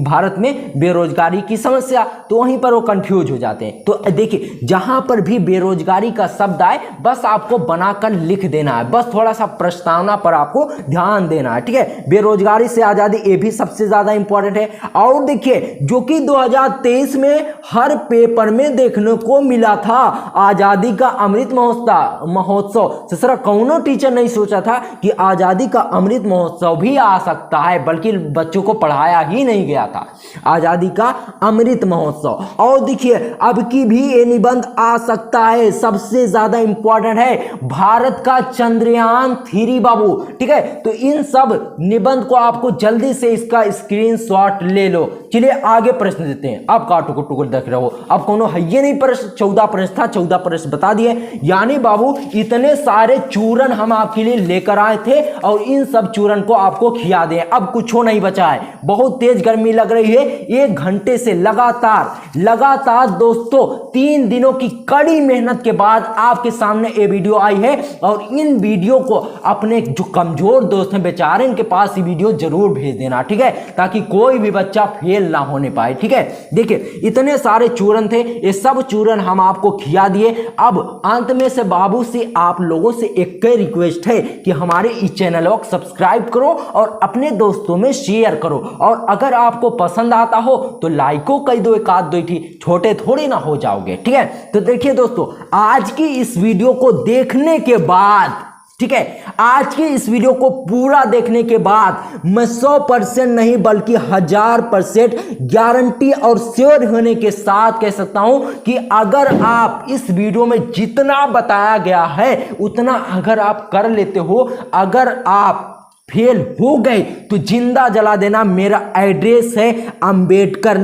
भारत में बेरोजगारी की समस्या, तो वहीं पर वो कंफ्यूज हो जाते हैं। तो देखिए जहां पर भी बेरोजगारी का शब्द आए बस आपको बनाकर लिख देना है, बस थोड़ा सा प्रस्तावना पर आपको ध्यान देना है। ठीक है, बेरोजगारी से आजादी ये भी सबसे ज्यादा इंपॉर्टेंट है। और देखिए जो कि 2023 में हर पेपर में देखने को मिला था, आजादी का अमृत महोत्सव। ससुरा कौनो टीचर नहीं सोचा था कि आजादी का अमृत महोत्सव भी आ सकता है, बल्कि बच्चों को पढ़ाया ही नहीं गया था आजादी का अमृत महोत्सव। और देखिए अब की भी ये निबंध आ सकता है, सबसे ज्यादा इंपॉर्टेंट है भारत का चंद्रयान 3 बाबू। ठीक है, तो इन सब निबंध को आपको जल्दी से इसका स्क्रीनशॉट ले लो। चलिए आगे प्रश्न देते हैं। अब का टुकुर टुकुर देख रहे हो, अब कोनो है ये नहीं प्रश्न, 14 प्रश्न था, 14 प्रश्न बता दिए। यानी बाबू इतने सारे चूरन हम आपके लिए लेकर आए थे और इन सब चूरन को आपको खिया दिए, अब कुछ हो नहीं बचा है। बहुत तेज गर्मी लग रही है, 1 घंटे से लगातार दोस्तों 3 दिनों की कड़ी मेहनत के बाद आपके सामने ये वीडियो आई है। और इन वीडियो को अपने जो कमजोर दोस्त हैं बेचारे, इनके पास ये वीडियो जरूर भेज देना। ठीक है, ताकि कोई भी बच्चा फेल ना होने पाए। ठीक है, देखिए इतने सारे चूरन थे, ये सब चूरन हम आपको खिया दिए। अब अंत में से बाबू से आप लोगों से एक रिक्वेस्ट है कि हमारे इस चैनल को सब्सक्राइब करो और अपने दोस्तों में शेयर करो, और अगर आपको पसंद आता हो तो लाइको कर दो, एक आध दो, छोटे थोड़ी ना हो जाओगे। ठीक है, तो देखिए दोस्तों आज की इस वीडियो को देखने के बाद, ठीक है, आज की इस वीडियो को पूरा देखने के बाद मैं 100% नहीं बल्कि 1000% गारंटी और श्योर होने के साथ कह सकता हूं कि अगर आप इस वीडियो में जितना बताया गया है उतना अगर आप कर लेते हो, अगर आप फेल हो गए तो जिंदा जला देना। मेरा एड्रेस है अंबेडकर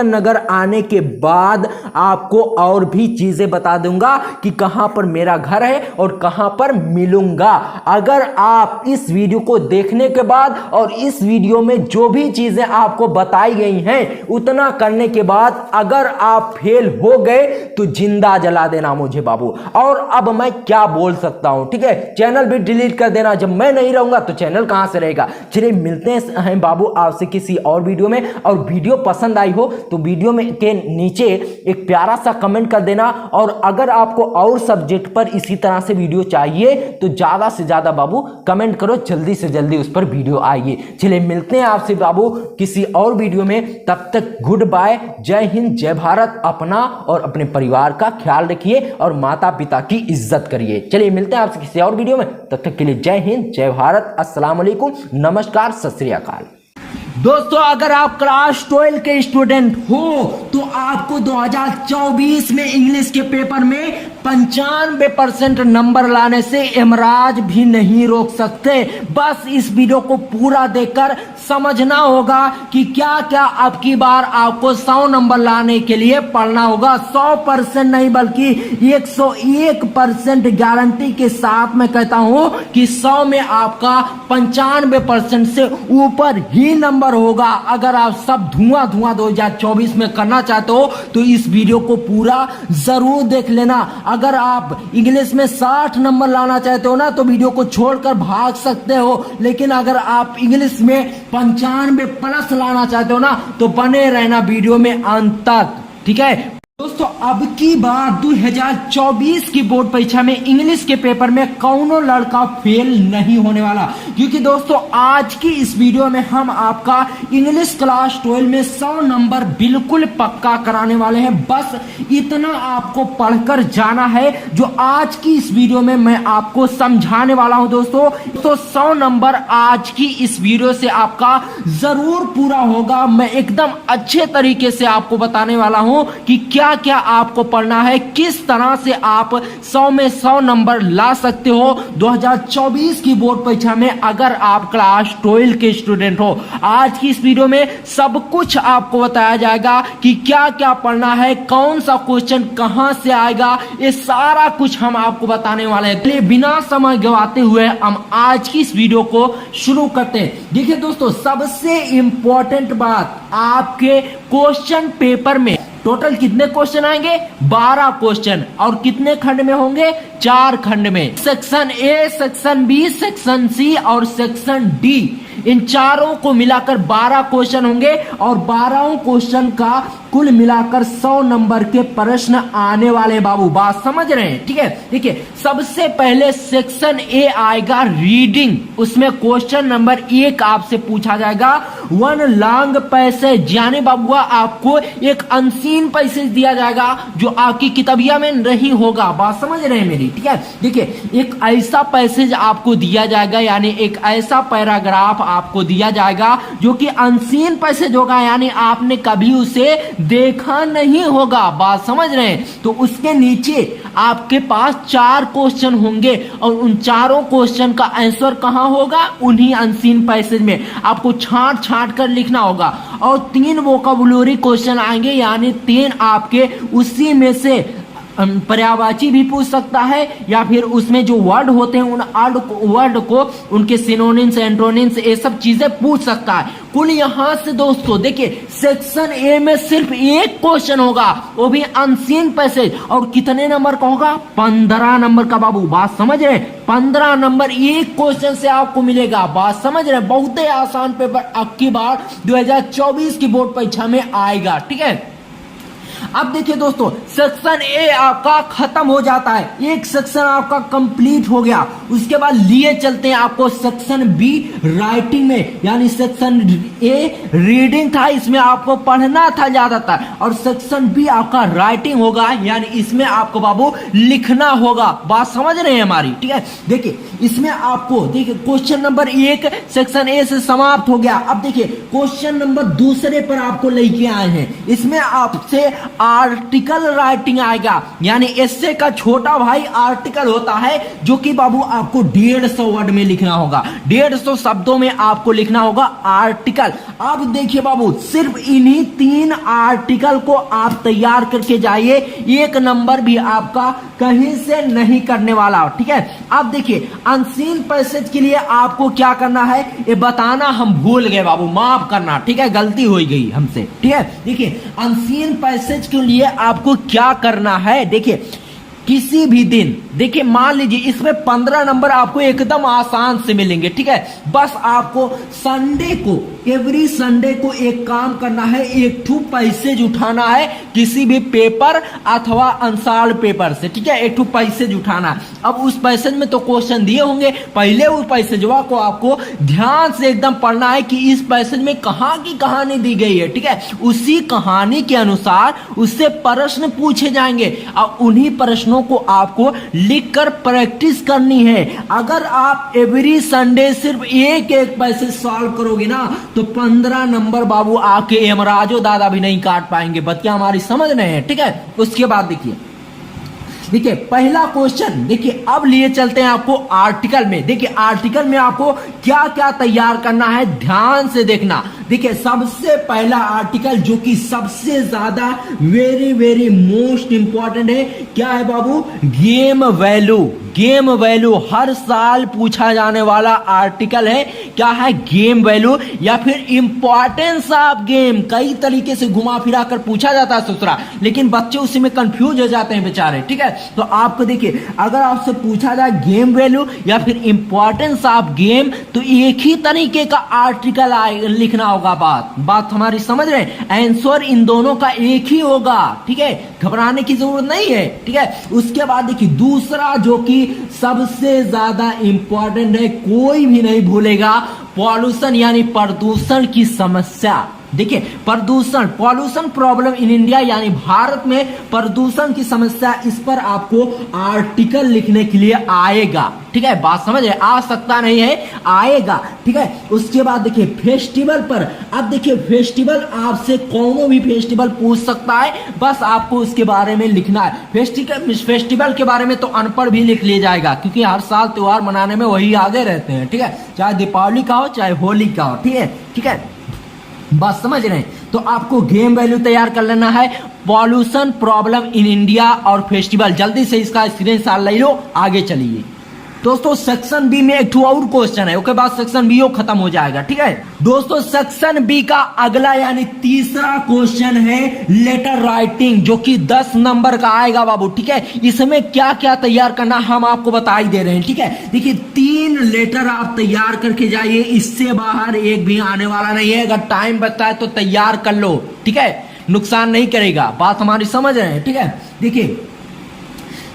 नगर आने के बाद आपको और भी चीजें बता दूंगा कि कहां पर मेरा घर है और कहां पर मिलूंगा। अगर आप इस वीडियो को देखने के बाद और इस वीडियो में जो भी चीजें आपको बताई गई हैं उतना करने के बाद अगर आप फेल हो गए तो जिंदा जला देना मुझे बाबू। और अब मैं क्या बोल सकता हूं, ठीक है, चैनल भी डिलीट कर देना, जब मैं नहीं रहूंगा तो चैनल कहां से रहेगा। चलिए मिलते हैं बाबू आपसे किसी और वीडियो में, और वीडियो पसंद आई हो तो वीडियो में के नीचे एक प्यारा सा कमेंट कर देना। और अगर आपको और सब्जेक्ट पर इसी तरह से वीडियो चाहिए तो ज्यादा से ज्यादा बाबू कमेंट करो, जल्दी से जल्दी उस पर वीडियो आइए। चलिए मिलते हैं आपसे बाबू किसी और वीडियो में, तब तक गुड बाय, जय हिंद, जय भारत। अपना और अपने परिवार का ख्याल रखिए और माता पिता की इज्जत करिए। चलिए मिलते हैं आपसे किसी और वीडियो में, तब तक के लिए जय हिंद, जय भारत, अस्सलाम वालेकुम, नमस्कार, सत श्री अकाल। दोस्तों अगर आप क्लास 12 के स्टूडेंट हो तो आपको 2024 में इंग्लिश के पेपर में 95% नंबर लाने से यमराज भी नहीं रोक सकते। बस इस वीडियो को पूरा देखकर समझना होगा कि क्या क्या अब की बार आपको 100 नंबर लाने के लिए पढ़ना होगा। 100% नहीं बल्कि 101% गारंटी के साथ मैं कहता हूं कि 100 में आपका 95% से ऊपर ही नंबर होगा। अगर आप सब धुआं 2024 में करना चाहते हो तो इस वीडियो को पूरा जरूर देख लेना। अगर आप इंग्लिश में 60 नंबर लाना चाहते हो ना तो वीडियो को छोड़कर भाग सकते हो, लेकिन अगर आप इंग्लिश में 95 प्लस लाना चाहते हो ना तो बने रहना वीडियो में अंत तक, ठीक है दोस्तों। अब की बार 2024 की बोर्ड परीक्षा में इंग्लिश के पेपर में कौनो लड़का फेल नहीं होने वाला, क्योंकि दोस्तों आज की इस वीडियो में हम आपका इंग्लिश क्लास 12 में 100 नंबर बिल्कुल पक्का कराने वाले हैं। बस इतना आपको पढ़कर जाना है जो आज की इस वीडियो में मैं आपको समझाने वाला हूं दोस्तों। तो 100 नंबर आज की इस वीडियो से आपका जरूर पूरा होगा। मैं एकदम अच्छे तरीके से आपको बताने वाला हूं कि क्या क्या आपको पढ़ना है, किस तरह से आप 100 में 100 नंबर ला सकते हो 2024 की बोर्ड परीक्षा में अगर आप क्लास 12 के स्टूडेंट हो। आज की इस वीडियो में सब कुछ आपको बताया जाएगा कि क्या क्या पढ़ना है, कौन सा क्वेश्चन कहां से आएगा, ये सारा कुछ हम आपको बताने वाले हैं। तो बिना समय गवाते हुए हम आज की इस वीडियो को शुरू करते हैं। देखिए दोस्तों, सबसे इंपॉर्टेंट बात, आपके क्वेश्चन पेपर में टोटल कितने क्वेश्चन आएंगे? 12 क्वेश्चन। और कितने खंड में होंगे? 4 खंड में। Section A, section B, section C और सेक्शन डी, इन चारों को मिलाकर 12 क्वेश्चन होंगे और 12 क्वेश्चन का कुल मिलाकर 100 नंबर के प्रश्न आने वाले। बाबू बात समझ रहे हैं? ठीक है, देखिए सबसे पहले सेक्शन ए आएगा रीडिंग। उसमें क्वेश्चन नंबर 1 आपसे पूछा जाएगा, वन लॉन्ग पैसेज, यानी बाबुआ आपको एक अनसीन पैसेज दिया जाएगा जो आपकी किताबिया में नहीं होगा। बात समझ रहे हैं मेरी? ठीक है, देखिए एक ऐसा पैसेज आपको दिया जाएगा, यानी एक ऐसा पैराग्राफ आपको दिया जाएगा जो कि अनसीन पैसेज होगा, यानी आपने कभी उसे देखा नहीं होगा। बात समझ रहे हैं? तो उसके नीचे आपके पास 4 क्वेश्चन होंगे और उन चारों क्वेश्चन का आंसर कहां होगा? उन्हीं अनसीन पैसेज में आपको छांट छांट कर लिखना होगा। और 3 वोकैबुलरी क्वेश्चन आएंगे, यानी 3 आपके उसी में से पर्यायवाची भी पूछ सकता है या फिर उसमें जो वर्ड होते हैं उन वर्ड को उनके सिनोनिम्स, एंटोनिम्स, ये सब चीजें पूछ सकता है। कुल यहां से दोस्तों देखिए सेक्शन ए में सिर्फ 1 क्वेश्चन होगा, वो भी अनसीन पैसेज, और कितने नंबर का होगा? 15 नंबर का। बाबू बात समझ रहे हैं? 15 नंबर 1 क्वेश्चन से आपको मिलेगा। बात समझ रहे हैं? बहुत ही आसान पेपर अब की बार 2024 की बोर्ड परीक्षा में आएगा। ठीक है, अब देखिए दोस्तों, सेक्शन ए आपका खत्म हो जाता है, एक सेक्शन आपका कंप्लीट हो गया। उसके बाद लिए चलते हैं आपको सेक्शन बी राइटिंग में, यानी सेक्शन ए रीडिंग था, इसमें आपको पढ़ना था ज्यादातर, और सेक्शन बी आपका राइटिंग होगा, यानी इसमें आपको बाबू लिखना होगा। बात समझ रहे हैं हमारी? ठीक है, देखिए इसमें आपको देखिए क्वेश्चन नंबर 1 सेक्शन ए से समाप्त हो गया। अब देखिए क्वेश्चन नंबर 2 पर आपको लेके आए हैं, इसमें आपसे आर्टिकल राइटिंग आएगा, यानी एस्से का छोटा भाई आर्टिकल होता है, जो कि बाबू आपको 150 वर्ड में लिखना होगा, 150 शब्दों में आपको लिखना होगा आर्टिकल। अब देखिए बाबू, सिर्फ इन्हीं 3 आर्टिकल को आप तैयार करके जाइए, 1 नंबर भी आपका कहीं से नहीं करने वाला। ठीक है, अब देखिए अनसीन पैसेज के लिए आपको क्या करना है ये बताना हम भूल गए बाबू, माफ करना। ठीक है, गलती हो गई हमसे। ठीक है, देखिए अनसीन पैसेज के लिए आपको क्या करना है, देखिए किसी भी दिन, देखिए मान लीजिए इसमें 15 नंबर आपको एकदम आसान से मिलेंगे। ठीक है, बस आपको संडे को, एवरी संडे को एक काम करना है, एक ठू पैसेज उठाना है किसी भी पेपर अथवा अंसाल पेपर से। ठीक है, एक ठू पैसेज उठाना है। अब उस पैसेज में तो क्वेश्चन दिए होंगे, पहले उस पैसेजवा को आपको ध्यान से एकदम पढ़ना है कि इस पैसेज में कहाँ की कहानी दी गई है। ठीक है, उसी कहानी के अनुसार उससे प्रश्न पूछे जाएंगे और उन्हीं प्रश्नों को आपको लिखकर प्रैक्टिस करनी है। अगर आप एवरी संडे सिर्फ एक पैसेज सॉल्व करोगे ना तो 15 नंबर बाबू आके यमराजो दादा भी नहीं काट पाएंगे। बतिया हमारी समझ रहे हैं? ठीक है, उसके बाद देखिए पहला क्वेश्चन, देखिए अब लिए चलते हैं आपको आर्टिकल में। देखिए आर्टिकल में आपको क्या क्या तैयार करना है, ध्यान से देखना। देखिए सबसे पहला आर्टिकल जो कि सबसे ज्यादा वेरी वेरी मोस्ट इंपॉर्टेंट है, क्या है बाबू? Game value. गेम वैल्यू हर साल पूछा जाने वाला आर्टिकल है। क्या है? गेम वैल्यू या फिर इंपॉर्टेंस ऑफ गेम। कई तरीके से घुमा फिरा कर पूछा जाता है ससुरा, लेकिन बच्चे उसी में कंफ्यूज हो जाते हैं बेचारे। ठीक है, तो आपको देखिए अगर आपसे पूछा जाए गेम वैल्यू या फिर इंपॉर्टेंस ऑफ गेम, तो एक ही तरीके का आर्टिकल लिखना होगा। बात हमारी समझ रहे हैं? आंसर इन दोनों का एक ही होगा। ठीक है, घबराने की जरूरत नहीं है। ठीक है, उसके बाद देखिए दूसरा जो कि सबसे ज्यादा इंपॉर्टेंट है, कोई भी नहीं भूलेगा, पॉल्यूशन यानी प्रदूषण की समस्या। देखिए प्रदूषण, पॉल्यूशन प्रॉब्लम इन इंडिया यानी भारत में प्रदूषण की समस्या, इस पर आपको आर्टिकल लिखने के लिए आएगा। ठीक है, बात समझ है? आ सकता नहीं है, आएगा। ठीक है, उसके बाद देखिए फेस्टिवल पर। अब देखिए फेस्टिवल आपसे कौनो भी फेस्टिवल पूछ सकता है, बस आपको उसके बारे में लिखना है। फेस्टिवल के बारे में तो अनपढ़ भी लिख लिया जाएगा, क्योंकि हर साल त्योहार मनाने में वही आगे रहते हैं। ठीक है, चाहे दीपावली का हो चाहे होली का हो। ठीक है, ठीक है, बस समझ रहे हैं? तो आपको गेम वैल्यू तैयार कर लेना है, पॉल्यूशन प्रॉब्लम इन इंडिया और फेस्टिवल। जल्दी से इसका स्क्रीनशॉट ले लो, आगे चलिए। दोस्तों सेक्शन बी में एक और क्वेश्चन है, उसके बाद सेक्शन बी खत्म हो जाएगा। ठीक है दोस्तों, सेक्शन बी का अगला यानी तीसरा क्वेश्चन है लेटर राइटिंग, जो कि 10 नंबर का आएगा बाबू। ठीक है, इसमें क्या क्या तैयार करना हम आपको बता ही दे रहे हैं। ठीक है, देखिए 3 लेटर आप तैयार करके जाइए, इससे बाहर एक भी आने वाला नहीं है। अगर टाइम बचता है तो तैयार कर लो। ठीक है, नुकसान नहीं करेगा। बात हमारी समझ रहे हैं? ठीक है, देखिए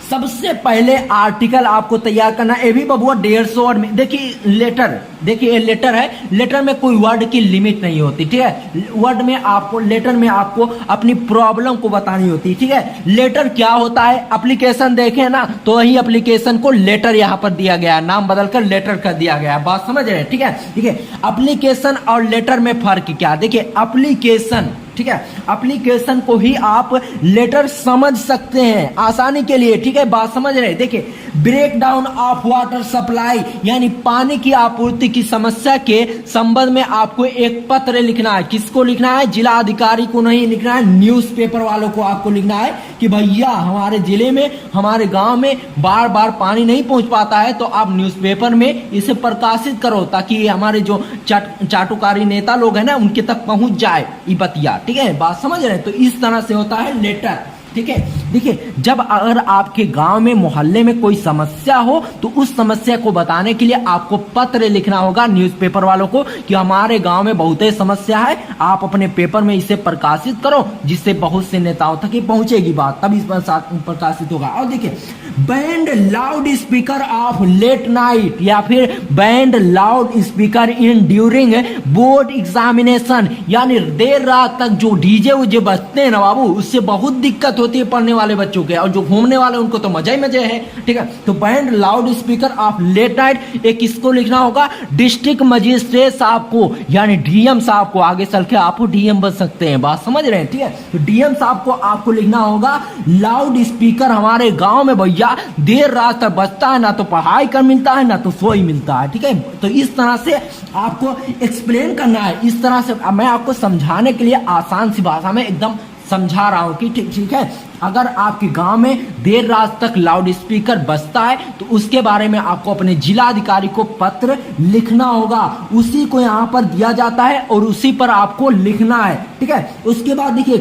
सबसे पहले आर्टिकल आपको तैयार करना है, ये भी बबुआ 150 वर्ड में। देखिए लेटर, देखिए लेटर है, लेटर में कोई वर्ड की लिमिट नहीं होती। ठीक है, वर्ड में आपको, लेटर में आपको अपनी प्रॉब्लम को बतानी होती। ठीक है, लेटर क्या होता है? एप्लीकेशन देखें ना, तो वही एप्लीकेशन को लेटर यहां पर दिया गया है, नाम बदलकर लेटर कर दिया गया है। बात समझ रहे हैं? ठीक है, ठीक है, एप्लीकेशन और लेटर में फर्क क्या? देखिए एप्लीकेशन, ठीक है, एप्लीकेशन को ही आप लेटर समझ सकते हैं आसानी के लिए। ठीक है, बात समझ रहे हैं? देखिए break down of water supply यानी पानी की आपूर्ति की समस्या के संबंध में आपको एक पत्र लिखना है। किसको लिखना है? जिला अधिकारी को नहीं लिखना है, न्यूज़पेपर वालों को आपको लिखना है कि भैया हमारे जिले में, हमारे गांव में बार बार पानी नहीं पहुंच पाता है, तो आप न्यूज़पेपर में इसे प्रकाशित करो, ताकि हमारे जो चाटुकारी नेता लोग हैं ना, उनके तक पहुंच जाए ये बतिया। ठीक है, बात समझ रहे हैं? तो इस तरह से होता है लेटर। ठीक है, देखिए जब अगर आपके गांव में मोहल्ले में कोई समस्या हो, तो उस समस्या को बताने के लिए आपको पत्र लिखना होगा न्यूज़पेपर वालों को कि हमारे गांव में बहुत ही समस्या है, आप अपने पेपर में इसे प्रकाशित करो, जिससे बहुत से नेताओं तक ये पहुंचेगी बात, तब इस पर प्रकाशित होगा। और देखिए band loud speaker of late night या फिर band loud speaker in during board examination, यानी देर रात तक जो डीजे उजे बजते हैं ना बाबू, उससे बहुत दिक्कत होती है पढ़ने वाले बच्चों के, और जो घूमने वाले उनको तो मजा ही मजे है। ठीक है, तो band loud speaker of late night, एक इसको लिखना होगा डिस्ट्रिक्ट मजिस्ट्रेट साहब को, यानी डीएम साहब को। आगे चल के आप डीएम बन सकते हैं, बात समझ रहे हैं? ठीक है, तो डीएम साहब को आपको लिखना होगा लाउड स्पीकर हमारे गांव में भैया देर रात तक बजता है, ना तो पढ़ाई कर मिलता है ना तो सोई मिलता है। ठीक है, तो इस तरह से आपको एक्सप्लेन करना है। इस तरह से मैं आपको समझाने के लिए आसान सी भाषा में एकदम समझा रहा हूं कि ठीक है, अगर आपके गांव में देर रात तक लाउड स्पीकर बजता है, तो उसके बारे में आपको अपने जिला अधिकारी को पत्र लिखना होगा। उसी को यहां पर दिया जाता है और उसी पर आपको लिखना है। ठीक है, उसके बाद देखिए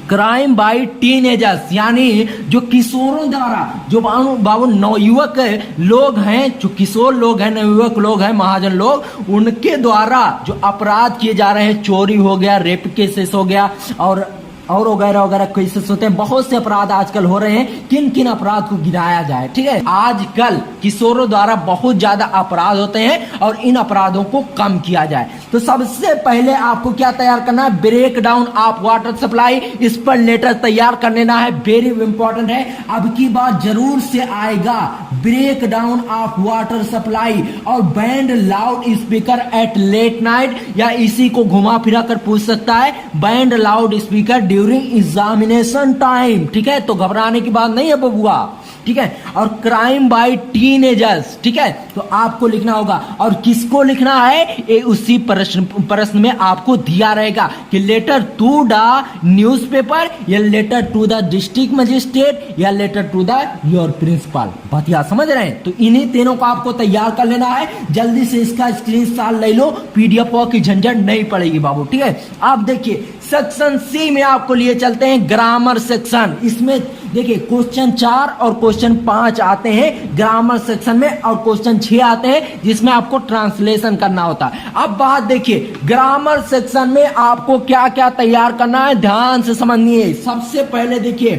क्राइम बाई टीनेजर्स, यानी जो किशोरों द्वारा, जो बाबू नवयुवक लोग हैं, जो किशोर लोग हैं, नवयुवक लोग हैं, महाजन लोग, उनके द्वारा जो अपराध किए जा रहे हैं, चोरी हो गया, रेप केसेस हो गया और वगैरह वगैरह केसेस होते हैं। बहुत से अपराध आजकल हो रहे हैं, किन किन अपराध को गिनाया जाए? ठीक है, आजकल किशोरों द्वारा बहुत ज्यादा अपराध होते हैं और इन अपराधों को कम किया जाए। तो सबसे पहले आपको क्या तैयार करना है? Break down of water supply, इस पर लेटर तैयार कर लेना है, वेरी इंपॉर्टेंट है। अब की बात जरूर से आएगा, break down of water supply और banned loud speaker at late night, या इसी को घुमा फिरा कर पूछ सकता है, banned loud speaker during examination time. ठीक है, तो घबराने की बात नहीं है बबुआ। ठीक है, और क्राइम बाय टीनेजर्स, ठीक है, तो आपको लिखना होगा। और किसको लिखना है ये उसी प्रश्न में आपको दिया रहेगा कि लेटर टू द न्यूज़पेपर या letter to the district magistrate या letter to the your principal. बात यह समझ रहे हैं? तो इन्हीं तीनों को आपको तैयार कर लेना है। जल्दी से इसका स्क्रीनशॉट ले लो, पीडीएफ की झंझट नहीं पड़ेगी बाबू, ठीक है। आप देखिए सेक्शन सी में आपको लिए चलते हैं ग्रामर सेक्शन। इसमें देखिए क्वेश्चन 4 और क्वेश्चन 5 आते हैं ग्रामर सेक्शन में, और क्वेश्चन 6 आते हैं जिसमें आपको ट्रांसलेशन करना होता है। अब बात देखिए ग्रामर सेक्शन में आपको क्या क्या तैयार करना है, ध्यान से समझिए। सबसे पहले देखिए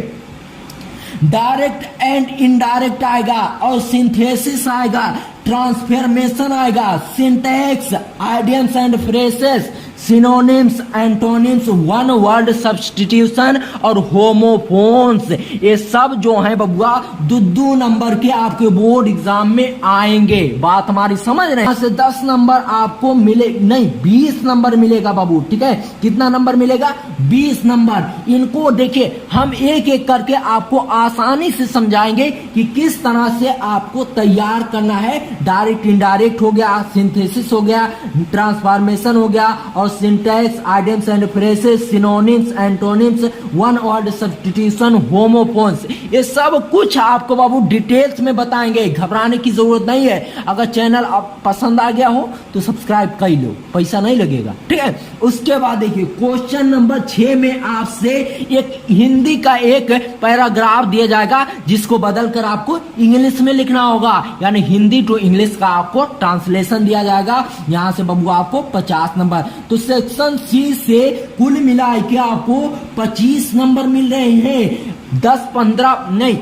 डायरेक्ट एंड इनडायरेक्ट आएगा, और सिंथेसिस आएगा, ट्रांसफॉर्मेशन आएगा, syntax, idioms and phrases, synonyms, antonyms, one word substitution और होमोफोन्स। ये सब जो है बबुआ 2 नंबर के आपके बोर्ड एग्जाम में आएंगे। बात हमारी समझ रहे हैं? यहाँ से 10 नंबर आपको मिले, नहीं 20 नंबर मिलेगा बाबू, ठीक है। कितना नंबर मिलेगा? 20 नंबर। इनको देखिए हम एक एक करके आपको आसानी से समझाएंगे कि किस तरह से आपको तैयार करना है। डायरेक्ट इनडायरेक्ट हो गया, सिंथेसिस हो गया, ट्रांसफॉर्मेशन हो गया, और syntax, idioms and phrases, synonyms, antonyms, one word substitution, homophones, ये सब कुछ आपको बाबू डिटेल्स में बताएंगे। घबराने की जरूरत नहीं है। अगर चैनल आप पसंद आ गया हो तो सब्सक्राइब कर लो, पैसा नहीं लगेगा, ठीक है। उसके बाद देखिए क्वेश्चन नंबर 6 में आपसे एक हिंदी का एक पैराग्राफ दिया जाएगा जिसको बदलकर आपको इंग्लिश में लिखना होगा, यानी हिंदी टू इंग्लिश का आपको ट्रांसलेशन दिया जाएगा। यहां से बाबू आपको 50 नंबर। तो सेक्शन सी से कुल मिला के आपको 25 नंबर मिल रहे हैं। 10-15 नहीं,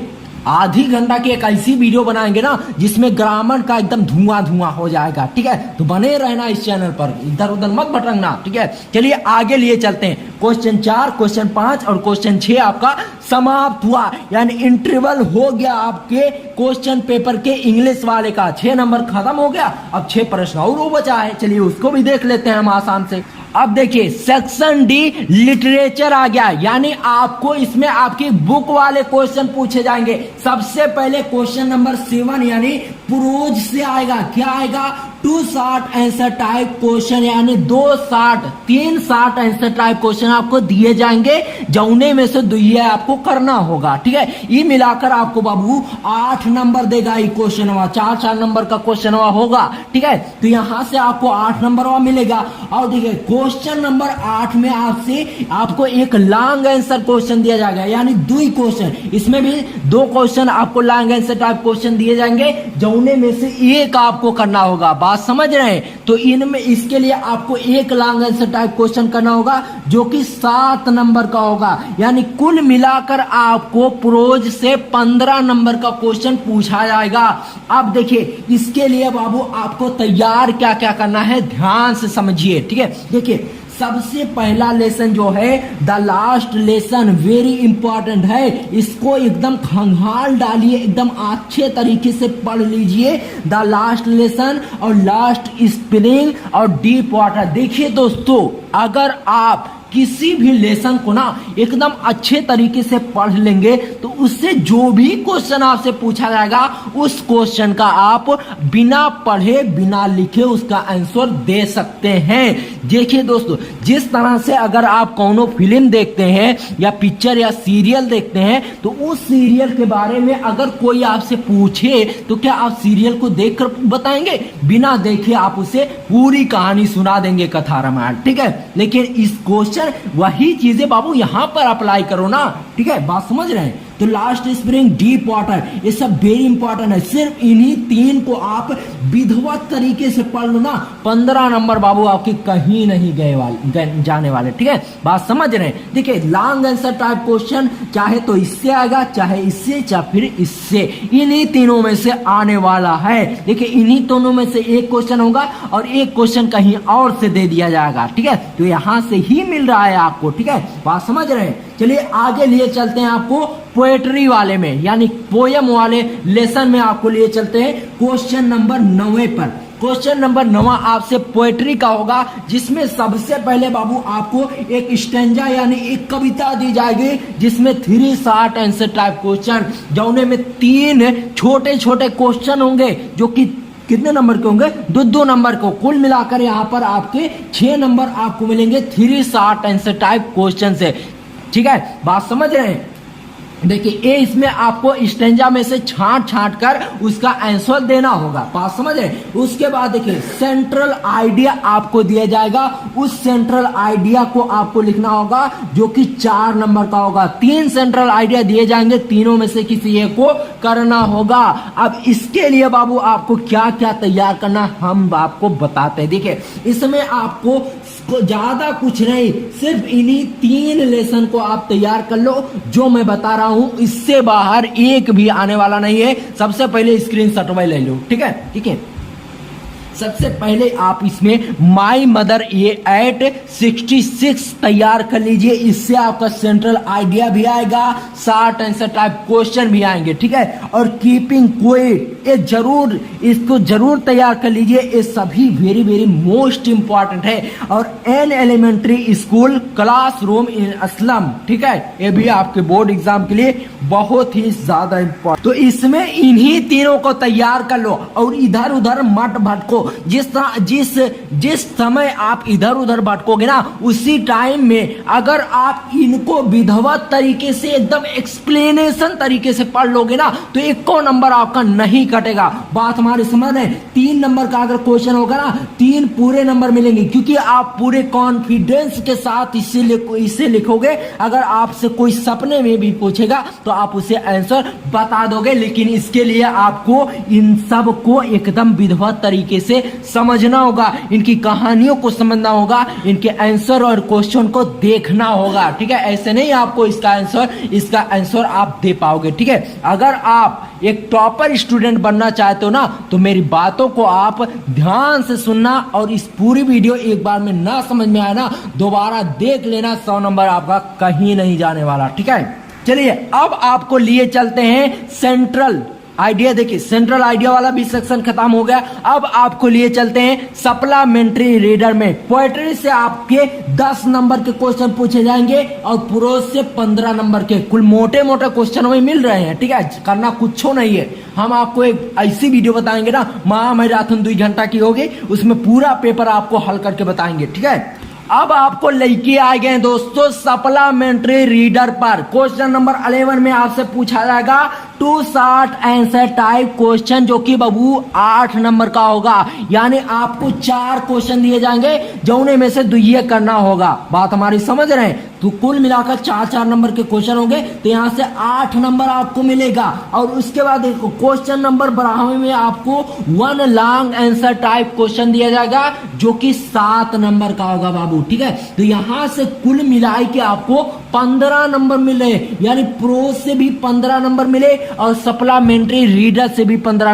आधी घंटा की एक ऐसी वीडियो बनाएंगे ना जिसमें ग्रामर का एकदम धुआं हो जाएगा, ठीक है। तो बने रहना इस चैनल पर, इधर उधर मत भटकना, ठीक है। चलिए आगे लिए चलते हैं। क्वेश्चन 4, क्वेश्चन 5 और क्वेश्चन 6 आपका समाप्त हुआ, यानी इंटरवल हो गया आपके क्वेश्चन पेपर के इंग्लिश वाले का। 6 नंबर खत्म हो गया, अब 6 प्रश्न और बचा है। चलिए उसको भी देख लेते हैं हम आसान से। अब देखिए सेक्शन डी लिटरेचर आ गया, यानी आपको इसमें आपकी बुक वाले क्वेश्चन पूछे जाएंगे। सबसे पहले क्वेश्चन नंबर 7 यानी प्रोज से आएगा। क्या आएगा? 2 शॉर्ट आंसर टाइप क्वेश्चन, यानी 2 short 3 short answer type question आपको दिए जाएंगे, जौने में से 2 आपको करना होगा, ठीक है। ये मिलाकर आपको बाबू 8 नंबर देगा। ये क्वेश्चन 4 नंबर का क्वेश्चन होगा, ठीक है। तो यहां से आपको 8 नंबर मिलेगा। और देखिए क्वेश्चन नंबर 8 में आपको एक लॉन्ग आंसर क्वेश्चन दिया जाएगा, यानी 2 क्वेश्चन। इसमें भी 2 क्वेश्चन आपको लॉन्ग आंसर टाइप क्वेश्चन दिए जाएंगे, जौने में से एक आपको करना होगा। बात समझ रहे हैं? तो इनमें इसके लिए आपको एक लॉन्ग आंसर टाइप क्वेश्चन करना होगा जो कि 7 नंबर का होगा, यानी कुल मिलाकर आपको प्रोज से 15 नंबर का क्वेश्चन पूछा जाएगा। अब देखिए इसके लिए बाबू आपको तैयार क्या क्या करना है, ध्यान से समझिए, ठीक है। देखिए सबसे पहला लेसन जो है the last lesson very important है। इसको एकदम खंगाल डालिए, एकदम अच्छे तरीके से पढ़ लीजिए। द लास्ट लेसन और लास्ट स्प्रिंग और डीप वाटर। देखिए दोस्तों, अगर आप किसी भी लेसन को ना एकदम अच्छे तरीके से पढ़ लेंगे तो उससे जो भी क्वेश्चन आपसे पूछा जाएगा उस क्वेश्चन का आप बिना पढ़े बिना लिखे उसका आंसर दे सकते हैं। देखिए दोस्तों, जिस तरह से अगर आप कोनो फिल्म देखते हैं या पिक्चर या सीरियल देखते हैं तो उस सीरियल के बारे में अगर कोई आपसे पूछे तो क्या आप सीरियल को देखकर बताएंगे? बिना देखे आप उसे पूरी कहानी सुना देंगे, कथा रामायण, ठीक है। लेकिन इस क्वेश्चन वही चीजें बाबू यहां पर अप्लाई करो ना, ठीक है। बात समझ रहे हैं? तो लास्ट स्प्रिंग, डीप वाटर, ये सब वेरी इंपॉर्टेंट है। सिर्फ इन्हीं 3 को आप विधिवत तरीके से पढ़ लो ना, 15 नंबर बाबू आपके कहीं नहीं जाने वाले, ठीक है। बात समझ रहे हैं? देखिए लॉन्ग आंसर टाइप क्वेश्चन चाहे तो इससे आएगा, चाहे इससे, चाहे फिर इससे, इन्हीं तीनों में से आने वाला है। देखिए इन्हीं दोनों में से एक क्वेश्चन होगा और एक क्वेश्चन कहीं और से दे दिया जाएगा, ठीक है। तो यहां से ही मिल रहा है आपको, ठीक है। बात समझ रहे हैं? चलिए आगे लिए चलते हैं आपको पोएट्री वाले में, यानी पोयम वाले लेसन में आपको लिए चलते हैं क्वेश्चन नंबर 9 पर। क्वेश्चन नंबर 9 आपसे पोएट्री का होगा, जिसमें सबसे पहले बाबू आपको एक स्टैंजा यानी एक कविता दी जाएगी, जिसमें 3 शॉर्ट आंसर टाइप क्वेश्चन, जौने में 3 छोटे छोटे क्वेश्चन होंगे, जो कि कितने नंबर के होंगे, 2-2 नंबर को, कुल मिलाकर यहाँ पर आपके 6 नंबर आपको मिलेंगे 3 शॉर्ट आंसर टाइप क्वेश्चन से। ठीक है, बात समझ रहे हैं। देखिए ये इसमें आपको स्टेंजा में से छांट कर उसका आंसर देना होगा, बात समझ रहे। उसके बाद देखिए सेंट्रल आइडिया आपको दिया जाएगा, उस सेंट्रल आइडिया को आपको लिखना होगा, जो कि 4 नंबर का होगा। 3 सेंट्रल आइडिया दिए जाएंगे, तीनों में से किसी एक को करना होगा। अब इसके लिए बाबू आपको क्या क्या तैयार करना हम आपको बताते हैं। देखिए इसमें आपको ज्यादा कुछ नहीं, सिर्फ इन्हीं 3 लेसन को आप तैयार कर लो जो मैं बता रहा हूं, इससे बाहर एक भी आने वाला नहीं है। सबसे पहले स्क्रीनशॉट ले लो, ठीक है, ठीक है। सबसे पहले आप इसमें माई मदर ये एट 66 तैयार कर लीजिए, इससे आपका सेंट्रल आइडिया भी आएगा, शॉर्ट आंसर टाइप क्वेश्चन भी आएंगे, ठीक है। और कीपिंग क्विट ये जरूर, इसको जरूर तैयार कर लीजिए, ये सभी वेरी वेरी मोस्ट इंपॉर्टेंट है। और an elementary school classroom in Aslam, ठीक है, ये भी आपके बोर्ड एग्जाम के लिए बहुत ही ज्यादा इंपॉर्टेंट। तो इसमें इन्हीं तीनों को तैयार कर लो और इधर उधर मत भटको। जिस समय आप इधर उधर भटकोगे ना, उसी टाइम में अगर आप इनको विधिवत तरीके से एकदम एक्सप्लेनेशन तरीके से पढ़ लोगे ना, तो 1 नंबर आपका नहीं कटेगा। बात हमारी समझ है। 3 नंबर का अगर क्वेश्चन होगा ना, 3 पूरे नंबर मिलेंगे, क्योंकि आप पूरे कॉन्फिडेंस के साथ इसे लिखोगे। अगर आपसे कोई सपने में भी पूछेगा तो आप उसे आंसर बता दोगे। लेकिन इसके लिए आपको इन सब को एकदम विधिवत तरीके से समझना होगा, इनकी कहानियों को समझना होगा, इनके आंसर और क्वेश्चन को देखना होगा, ठीक है। ऐसे नहीं आपको इसका आंसर आप दे पाओगे, ठीक है। अगर आप एक टॉपर स्टूडेंट बनना चाहते हो ना, तो मेरी बातों को आप ध्यान से सुनना, और इस पूरी वीडियो एक बार में ना समझ में आया ना, दोबारा देख लेना, 100 नंबर आपका कहीं नहीं जाने वाला, ठीक है। चलिए अब आपको लिए चलते हैं सेंट्रल आइडिया। देखिए सेंट्रल आइडिया वाला भी सेक्शन खत्म हो गया। अब आपको लिए चलते हैं सप्लीमेंट्री रीडर में। पोएट्री से आपके 10 नंबर के क्वेश्चन पूछे जाएंगे और प्रोज से 15 नंबर के, कुल मोटे मोटे क्वेश्चन हमें मिल रहे हैं, ठीक है। करना कुछ नहीं है, हम आपको एक ऐसी वीडियो बताएंगे ना, महामैराथन 2 घंटा की होगी, उसमें पूरा पेपर आपको हल करके बताएंगे, ठीक है। अब आपको लेके आ गए दोस्तों सप्लीमेंट्री रीडर पर। क्वेश्चन नंबर 11 में आपसे पूछा जाएगा 2 शॉर्ट आंसर टाइप क्वेश्चन, जो कि बाबू 8 नंबर का होगा। यानी आपको 4 क्वेश्चन दिए जाएंगे, जौने में से 2 करना होगा। बात हमारी समझ रहे हैं। तो कुल मिलाकर 4-4 नंबर के क्वेश्चन होंगे, तो यहां से 8 नंबर आपको मिलेगा। और उसके बाद देखो क्वेश्चन नंबर 12 में आपको 1 लॉन्ग आंसर टाइप क्वेश्चन दिया जाएगा, जो कि 7 नंबर का होगा बाबू, ठीक है। तो यहां से कुल मिलाई के आपको 15 नंबर मिले, यानी प्रोज से भी 15 नंबर मिले और सप्लीमेंट्री रीडर से भी 15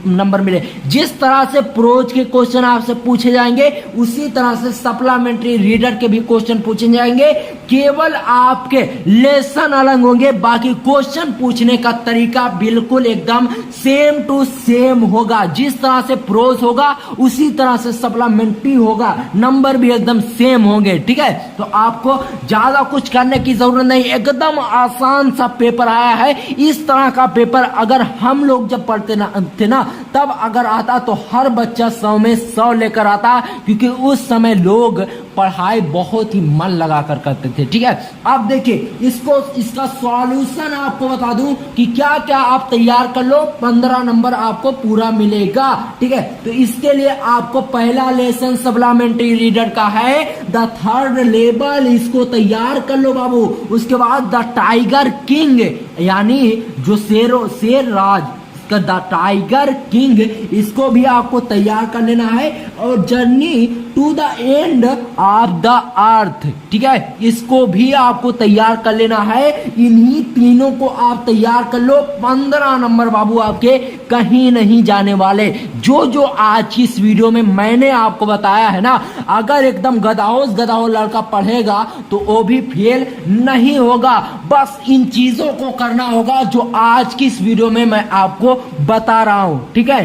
नंबर मिले। जिस तरह से प्रोज के क्वेश्चन आपसे पूछे जाएंगे, उसी तरह से सप्लीमेंट्री रीडर के भी क्वेश्चन पूछे जाएंगे। केवल आपके लेसन अलग होंगे, बाकी क्वेश्चन पूछने का तरीका बिल्कुल एकदम सेम टू सेम होगा। जिस तरह से प्रोज होगा उसी तरह से सप्लीमेंट्री होगा, नंबर भी एकदम सेम होंगे, ठीक है। तो आपको ज्यादा कुछ करने की जरूरत नहीं, एकदम आसान सा पेपर आया है। इस तरह का पेपर अगर हम लोग जब पढ़ते थे ना, तब अगर आता तो हर बच्चा 100 में 100 लेकर आता, क्योंकि उस समय लोग पढ़ाई बहुत ही मन लगाकर करते थे, ठीक है। अब देखिए इसका सॉल्यूशन आपको बता दूं कि क्या क्या आप तैयार कर लो, 15 नंबर आपको पूरा मिलेगा, ठीक है। तो इसके लिए आपको पहला लेसन सप्लीमेंट्री रीडर का है, द थर्ड लेवल, इसको तैयार कर लो बाबू। उसके बाद द टाइगर किंग, यानी जो शेर राज, द टाइगर किंग, इसको भी आपको तैयार कर लेना है। और journey to the end of the earth, ठीक है, इसको भी आपको तैयार कर लेना है। इन्हीं तीनों को आप तैयार कर लो, 15 नंबर बाबू आपके कहीं नहीं जाने वाले। जो आज की इस वीडियो में मैंने आपको बताया है ना, अगर एकदम गधाओ लड़का पढ़ेगा तो वो भी फेल नहीं होगा। बस इन चीजों को करना होगा जो आज की इस वीडियो में मैं आपको बता रहा हूं, ठीक है।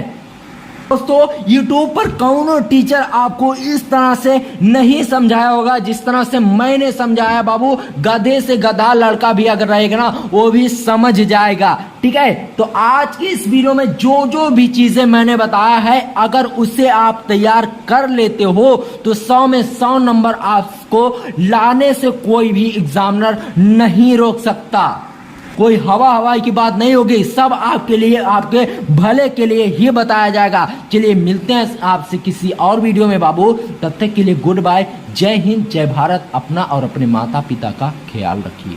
दोस्तों YouTube पर कौनो टीचर आपको इस तरह से नहीं समझाया होगा जिस तरह से मैंने समझाया बाबू। गधे से गधा लड़का भी अगर रहेगा ना वो भी समझ जाएगा, ठीक है। तो आज की इस वीडियो में जो जो भी चीजें मैंने बताया है अगर उसे आप तैयार कर लेते हो तो 100 में 100 नंबर आपको लाने से कोई भी एग्जामिनर नहीं रोक सकता। कोई हवाई की बात नहीं होगी, सब आपके लिए, आपके भले के लिए ही बताया जाएगा। चलिए मिलते हैं आपसे किसी और वीडियो में बाबू, तब तक के लिए गुड बाय, जय हिंद, जय भारत। अपना और अपने माता पिता का ख्याल रखिए।